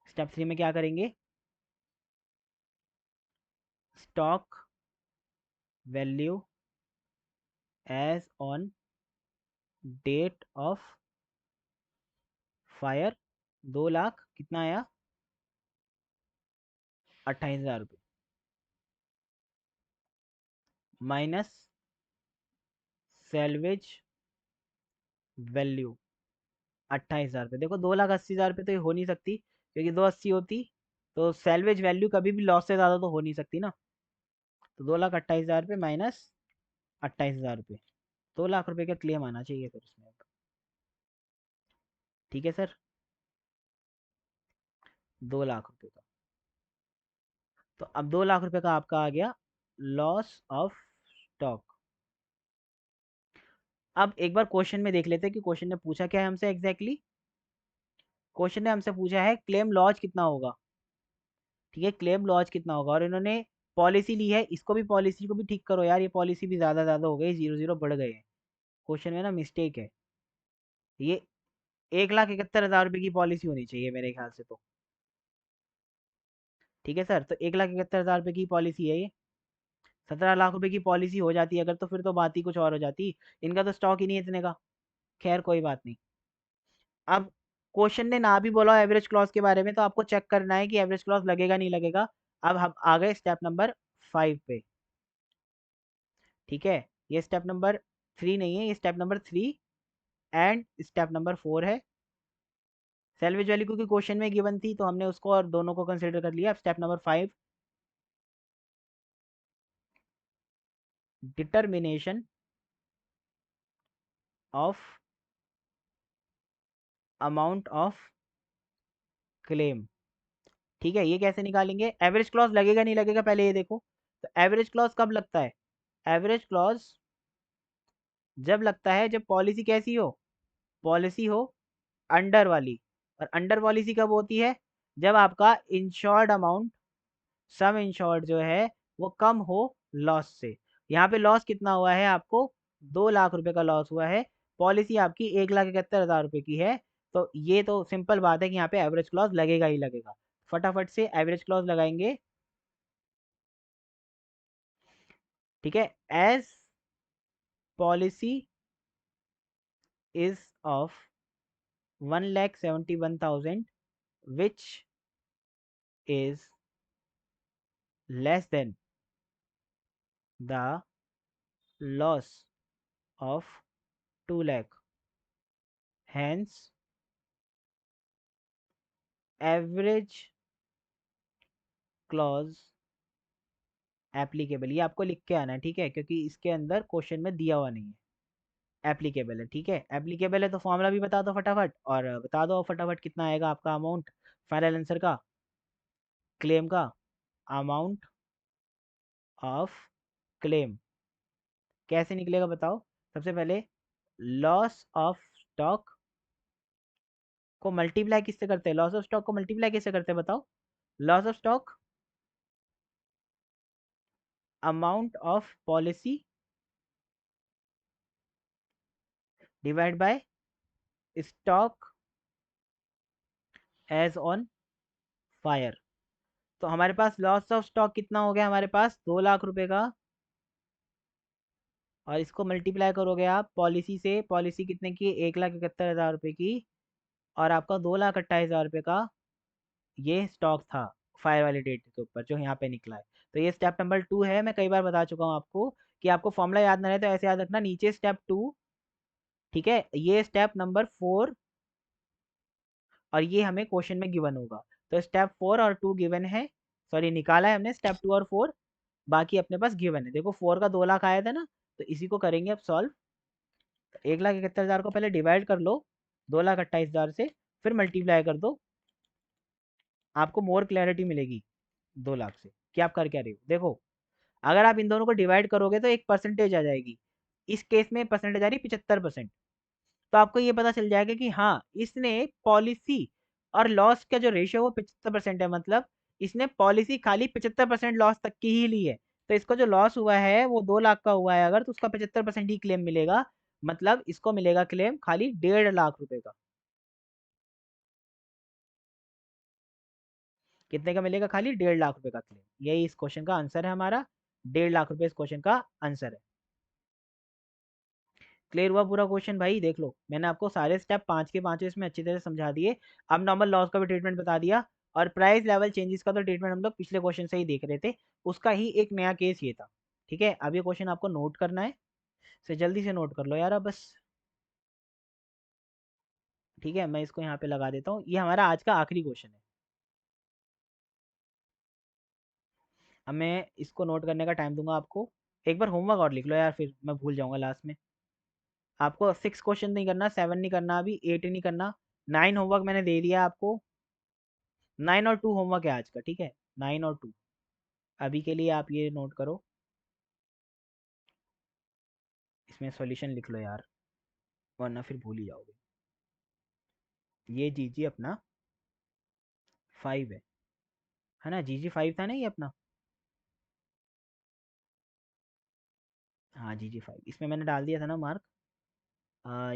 स्टेप 3 में क्या करेंगे, stock value as on date of fire, 2,00,000 कितना आया, 28,000 रुपये माइनस सैल्वेज वैल्यू 28,000 रुपये। देखो 2,80,000 रुपये तो ये हो नहीं सकती, क्योंकि 280 होती तो सैल्वेज वैल्यू कभी भी लॉस से ज़्यादा तो हो नहीं सकती ना। तो 2,28,000 रुपये माइनस 28,000 रुपये, 2,00,000 रुपये का क्लेम आना चाहिए फिर उसमें। ठीक है सर, 2,00,000 रुपये का। तो अब 2,00,000 रुपये का आपका आ गया लॉस ऑफ स्टॉक। अब एक बार क्वेश्चन में देख लेते हैं कि क्वेश्चन ने पूछा क्या है हमसे एग्जैक्टली। क्वेश्चन ने हमसे पूछा है क्लेम लॉज कितना होगा, ठीक है, क्लेम लॉज कितना होगा, और इन्होंने पॉलिसी ली है, इसको भी पॉलिसी को भी ठीक करो यार, ये पॉलिसी भी ज़्यादा ज़्यादा हो गई, 0 0 बढ़ गए हैं क्वेश्चन में ना, मिस्टेक है ये। 1,71,000 रुपये की पॉलिसी होनी चाहिए मेरे ख्याल से तो। ठीक है सर, तो 1,71,000 रुपये की पॉलिसी है ये। 17 लाख रुपए की पॉलिसी हो जाती अगर, तो फिर तो बात ही कुछ और हो जाती। इनका तो स्टॉक ही नहीं है इतने का। खैर कोई बात नहीं। अब क्वेश्चन ने ना भी बोला एवरेज क्लॉज के बारे में, तो आपको चेक करना है कि एवरेज क्लॉज लगेगा नहीं लगेगा। अब हम आ गए स्टेप नंबर 5 पे। ठीक है, ये स्टेप नंबर 3 नहीं है, ये step number 3 and step number 4 है। सैल्वेज वैल्यू क्योंकि क्वेश्चन में गिवन थी तो हमने उसको और दोनों को कंसिडर कर लिया। अब step number 5, determination of amount of claim. ठीक है, ये कैसे निकालेंगे, एवरेज क्लॉज लगेगा नहीं लगेगा पहले ये देखो। तो एवरेज क्लॉज कब लगता है, एवरेज क्लॉज जब लगता है जब पॉलिसी कैसी हो, पॉलिसी हो अंडर वाली। और अंडर पॉलिसी कब होती है, जब आपका इंश्योर्ड अमाउंट, सम इंश्योर्ड जो है वो कम हो लॉस से। यहाँ पे लॉस कितना हुआ है आपको, 2,00,000 रुपए का लॉस हुआ है। पॉलिसी आपकी 1,71,000 रुपए की है। तो ये तो सिंपल बात है कि यहाँ पे एवरेज क्लॉज लगेगा ही लगेगा। फटाफट से एवरेज क्लॉज लगाएंगे। ठीक है, as policy is of 1,71,000 which is less than the loss of 2 lakh, hence average clause applicable. ये आपको लिख के आना है, ठीक है, क्योंकि इसके अंदर क्वेश्चन में दिया हुआ नहीं है। एप्लीकेबल है, ठीक है, एप्लीकेबल है तो फॉर्मूला भी बता दो फटाफट, और बता दो फटाफट कितना आएगा आपका अमाउंट फाइनल आंसर का, क्लेम का। अमाउंट ऑफ क्लेम कैसे निकलेगा बताओ सबसे पहले। लॉस ऑफ स्टॉक को मल्टीप्लाई किससे करते हैं? लॉस ऑफ स्टॉक को मल्टीप्लाई किससे करते हैं बताओ? Loss of stock amount of policy divide by stock as on fire. तो हमारे पास लॉस ऑफ स्टॉक कितना हो गया? हमारे पास 2 लाख रुपए का, और इसको मल्टीप्लाई करोगे आप पॉलिसी से। पॉलिसी कितने की? 1,71,000 रुपए की, और आपका 2,28,000 रुपए का ये स्टॉक था फायर वाली डेट के ऊपर जो यहाँ पे निकला है। तो ये स्टेप नंबर 2 है। मैं कई बार बता चुका हूँ आपको कि आपको फॉर्मूला याद ना रहे तो ऐसे याद रखना, नीचे स्टेप 2, ठीक है, ये स्टेप नंबर 4, और ये हमें क्वेश्चन में गिवन होगा। तो स्टेप 4 और 2 गिवन है, सॉरी निकाला है हमने स्टेप 2 और 4, बाकी अपने पास गिवन है। देखो 4 का 2 लाख आया था ना, तो इसी को करेंगे अब सॉल्व। 1,71,000 को पहले डिवाइड कर लो 2,28,000 से, फिर मल्टीप्लाई कर दो, आपको मोर क्लैरिटी मिलेगी 2 लाख से कि आप कर क्या रहे हो। देखो अगर आप इन दोनों को डिवाइड करोगे तो एक परसेंटेज आ जाएगी, इस केस में परसेंटेज आ रही 75%। तो आपको ये पता चल जाएगा कि हाँ इसने पॉलिसी और लॉस का जो रेशियो वो 75% है, मतलब इसने पॉलिसी खाली 75% लॉस तक की ही ली है। तो इसका जो लॉस हुआ है वो 2 लाख का हुआ है अगर, तो उसका 75% ही क्लेम मिलेगा, मतलब इसको मिलेगा क्लेम खाली 1.5 लाख रुपए का। कितने का मिलेगा? खाली 1.5 लाख रुपए का क्लेम। यही इस क्वेश्चन का आंसर है हमारा, 1.5 लाख रुपए इस क्वेश्चन का आंसर है। क्लियर हुआ पूरा क्वेश्चन भाई? देख लो मैंने आपको सारे स्टेप 5 के 5 इसमें अच्छी तरह से समझा दिए। अब नॉर्मल लॉस का भी ट्रीटमेंट बता दिया, और प्राइस लेवल चेंजेस का तो ट्रीटमेंट हम लोग पिछले क्वेश्चन से ही देख रहे थे, उसका ही एक नया केस ये था। ठीक है, अब ये क्वेश्चन आपको नोट करना है, से जल्दी से नोट कर लो यार अब बस। ठीक है, मैं इसको यहाँ पे लगा देता हूँ, ये हमारा आज का आखिरी क्वेश्चन है। अब मैं इसको नोट करने का टाइम दूंगा आपको, एक बार होमवर्क और लिख लो यार, फिर मैं भूल जाऊंगा लास्ट में। आपको 6 क्वेश्चन नहीं करना, 7 नहीं करना, अभी 8 नहीं करना, 9 होमवर्क मैंने दे दिया आपको। 9 और 2 होमवर्क है आज का, ठीक है, 9 और 2। अभी के लिए आप ये नोट करो, इसमें सॉल्यूशन लिख लो यार, वरना फिर भूल ही जाओगे। ये जी जी अपना 5 है ना? जी जी 5 था ना ये अपना? हाँ जी जी 5, इसमें मैंने डाल दिया था ना मार्क।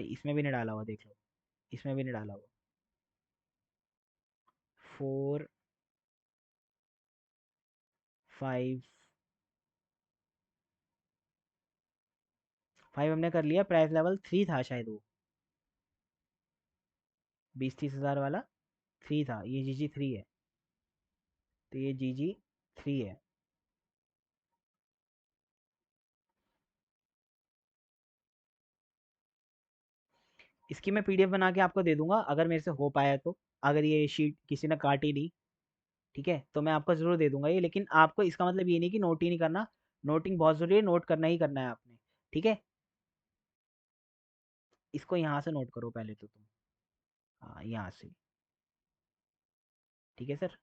इसमें भी नहीं डाला हुआ, देख लो, इसमें भी नहीं डाला हुआ। 4, 5, 5 हमने कर लिया। प्राइस लेवल 3 था शायद वो, 20-30 हज़ार वाला 3 था, ये जी जी 3 है, तो ये जी जी 3 है। इसकी मैं पीडीएफ बना के आपको दे दूंगा अगर मेरे से हो पाया तो, अगर ये शीट किसी ने काटी नहीं, ठीक है, तो मैं आपको ज़रूर दे दूंगा ये, लेकिन आपको इसका मतलब ये नहीं कि नोट ही नहीं करना, नोटिंग बहुत ज़रूरी है, नोट करना ही करना है आपने। ठीक है, इसको यहाँ से नोट करो पहले तो तुम, हाँ यहाँ से। ठीक है सर,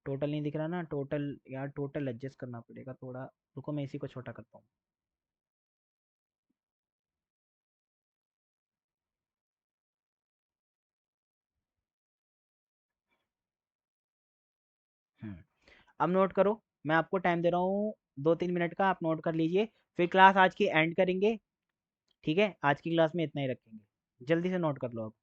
टोटल नहीं दिख रहा ना? टोटल यार, टोटल एडजस्ट करना पड़ेगा थोड़ा, रुको मैं इसी को छोटा करता हूँ। हम्म, अब नोट करो, मैं आपको टाइम दे रहा हूँ 2-3 मिनट का, आप नोट कर लीजिए, फिर क्लास आज की एंड करेंगे। ठीक है, आज की क्लास में इतना ही रखेंगे, जल्दी से नोट कर लो अब।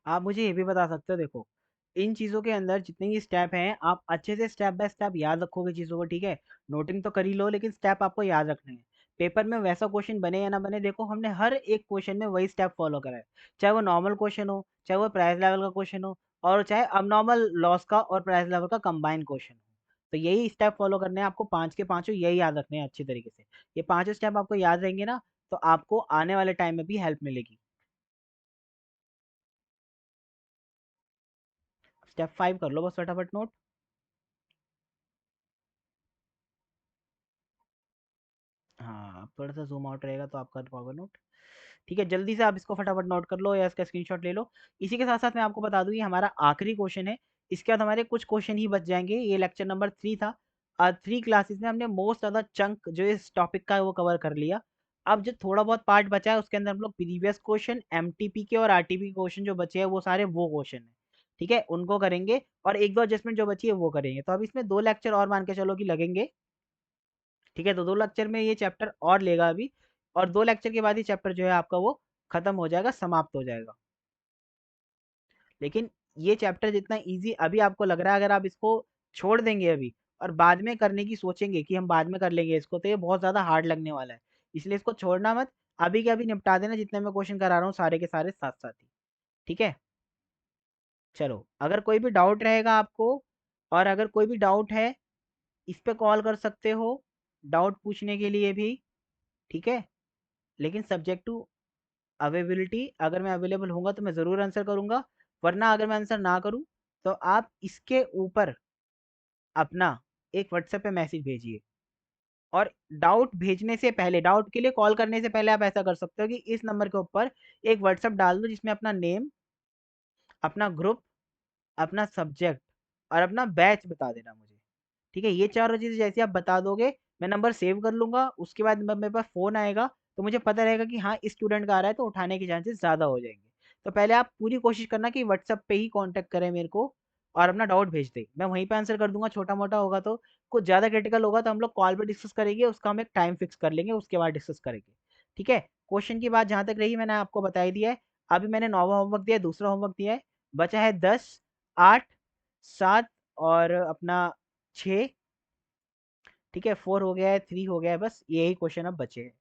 आप मुझे ये भी बता सकते हो, देखो इन चीज़ों के अंदर जितने भी स्टेप हैं आप अच्छे से स्टेप बाय स्टेप याद रखोगे चीज़ों को, ठीक है। नोटिंग तो कर ही लो, लेकिन स्टेप आपको याद रखने हैं। पेपर में वैसा क्वेश्चन बने या ना बने, देखो हमने हर एक क्वेश्चन में वही स्टेप फॉलो करा है, चाहे वो नॉर्मल क्वेश्चन हो, चाहे वो प्राइस लेवल का क्वेश्चन हो, और चाहे अबनॉर्मल लॉस का और प्राइस लेवल का कंबाइंड क्वेश्चन हो। तो यही स्टेप फॉलो करने हैं आपको, पांच के पांचों यही याद रखने हैं अच्छी तरीके से। ये पांचों स्टेप आपको याद रहेंगे ना, तो आपको आने वाले टाइम में भी हेल्प मिलेगी। स्टेप 5 कर लो बस फटाफट नोट। हाँ, थोड़ा सा ज़ूम आउट रहेगा तो आप कर पाओगे नोट। ठीक है, जल्दी से आप इसको फटाफट नोट कर लो या इसका स्क्रीनशॉट ले लो। इसी के साथ-साथ मैं आपको बता दूँ ये हमारा आखिरी क्वेश्चन है। इसके बाद हमारे कुछ क्वेश्चन ही बच जाएँगे। ये लेक्चर नंबर 3 था। 3 क्लासेस में हमने मोस्ट ऑफ द चंक जो इस टॉपिक का है वो कवर कर लिया। अब जो थोड़ा बहुत पार्ट बचा है उसके अंदर हम लोग प्रीवियस क्वेश्चन, एमटीपी के और आरटीपी क्वेश्चन जो बचे हैं वो सारे वो क्वेश्चन हैं। ठीक है, उनको करेंगे और 1-2 एडजस्टमेंट जो बची है वो करेंगे। तो अब इसमें 2 लेक्चर और मान के चलो कि लगेंगे। ठीक है, तो 2 लेक्चर में ये चैप्टर और लेगा अभी, और 2 लेक्चर के बाद ही चैप्टर जो है आपका वो खत्म हो जाएगा, समाप्त हो जाएगा। लेकिन ये चैप्टर जितना ईज़ी अभी आपको लग रहा है, अगर आप इसको छोड़ देंगे अभी और बाद में करने की सोचेंगे कि हम बाद में कर लेंगे इसको, तो ये बहुत ज़्यादा हार्ड लगने वाला है। इसलिए इसको छोड़ना मत, अभी के अभी निपटा देना जितने मैं क्वेश्चन करा रहा हूँ सारे के सारे साथ-साथ ही। ठीक है? चलो, अगर कोई भी डाउट रहेगा आपको, और अगर कोई भी डाउट है, इस पे कॉल कर सकते हो, डाउट पूछने के लिए भी, ठीक है? लेकिन सब्जेक्ट टू अवेलेबिलिटी, अगर मैं अवेलेबल होऊँगा तो मैं ज़रूर आंसर करूँगा, वरना अगर मैं आंसर ना करूँ, तो आप इसके ऊपर अपना एक व्हाट्सएप पे मैसेज भेजिए। और डाउट भेजने से पहले, डाउट के लिए कॉल करने से पहले आप ऐसा कर सकते हो कि इस नंबर के ऊपर एक व्हाट्सएप डाल दो जिसमें अपना नेम, अपना ग्रुप, अपना सब्जेक्ट और अपना बैच बता देना मुझे। ठीक है, ये चारों चीज़ें जैसे आप बता दोगे, मैं नंबर सेव कर लूँगा, उसके बाद मेरे पास फ़ोन आएगा, तो मुझे पता रहेगा कि हाँ, इस स्टूडेंट का आ रहा है, तो उठाने के चांसेस ज़्यादा हो जाएँगे। तो पहले आप पूरी कोशिश करना कि व्हाट्सएप पे ही कॉन्टैक्ट करें मेरे को और अपना डाउट भेज दें। मैं वहीं पे आंसर कर दूँगा, छोटा-मोटा होगा तो। कुछ ज़्यादा क्रिटिकल होगा तो हम लोग कॉल पे डिस्कस करेंगे, उसका हम एक टाइम फिक्स कर लेंगे, उसके बाद डिस्कस करेंगे। ठीक है? क्वेश्चन की बात जहाँ तक रही मैंने आपको बता ही दिया है। अभी मैंने 9वाँ होमवर्क दिया है, दूसरा होमवर्क दिया है। बचा है 10, 8, 7 और अपना 6। ठीक है, 4 हो गया है, 3 हो गया है, बस यही क्वेश्चन अब बचे हैं।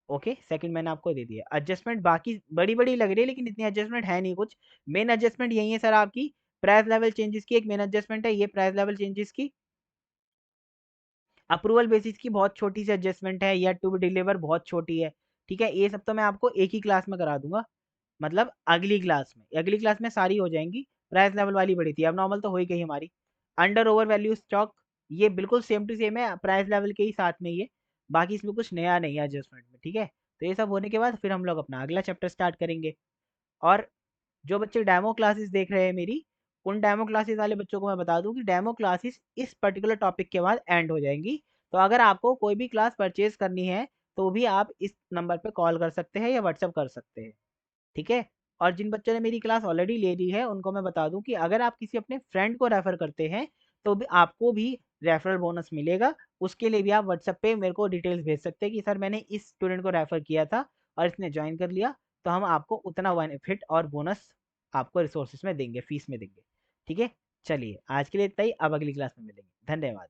ओके, सेकंड मैंने आपको दे दिया। एडजस्टमेंट बाकी बड़ी-बड़ी लग रही है लेकिन इतनी एडजस्टमेंट है नहीं कुछ। मेन एडजस्टमेंट यही है सर आपकी, प्राइस लेवल चेंजेस की एक मेन एडजस्टमेंट है, ये प्राइस लेवल चेंजेस की। अप्रूवल बेसिस की बहुत छोटी सी एडजस्टमेंट है, येट टू बी डिलीवर बहुत छोटी है। ठीक है, ये सब तो मैं आपको एक ही क्लास में करा दूँगा, मतलब अगली क्लास में। अगली क्लास में सारी हो जाएँगी, प्राइस लेवल वाली बड़ी थी, अब नॉर्मल तो हो ही गई हमारी। अंडर ओवर वैल्यू स्टॉक, ये बिल्कुल सेम टू सेम है, प्राइस लेवल के ही साथ में ही है, बाकी इसमें कुछ नया नहीं है एडजस्टमेंट में, ठीक है? तो ये सब होने के बाद फिर हम लोग अपना अगला चैप्टर स्टार्ट करेंगे। और जो बच्चे डेमो क्लासेस देख रहे हैं मेरी, उन डेमो क्लासेस वाले बच्चों को मैं बता दूँ कि डेमो क्लासेस इस पर्टिकुलर टॉपिक के बाद एंड हो जाएँगी। तो अगर आपको कोई भी क्लास परचेज़ करनी है, तो भी आप इस नंबर पे कॉल कर सकते हैं या व्हाट्सएप कर सकते हैं। ठीक है? और जिन बच्चों ने मेरी क्लास ऑलरेडी ले ली है, उनको मैं बता दूँ कि अगर आप किसी अपने फ्रेंड को रेफ़र करते हैं, तो भी आपको भी रेफ़रल बोनस मिलेगा। उसके लिए भी आप व्हाट्सएप पे मेरे को डिटेल्स भेज सकते हैं कि सर मैंने इस स्टूडेंट को रेफ़र किया था और इसने जॉइन कर लिया, तो हम आपको उतना बेनिफिट और बोनस आपको रिसोर्सेज़ में देंगे, फ़ीस में देंगे। ठीक है? चलिए, आज के लिए इतना ही, अब अगली क्लास में मिलेंगे। धन्यवाद।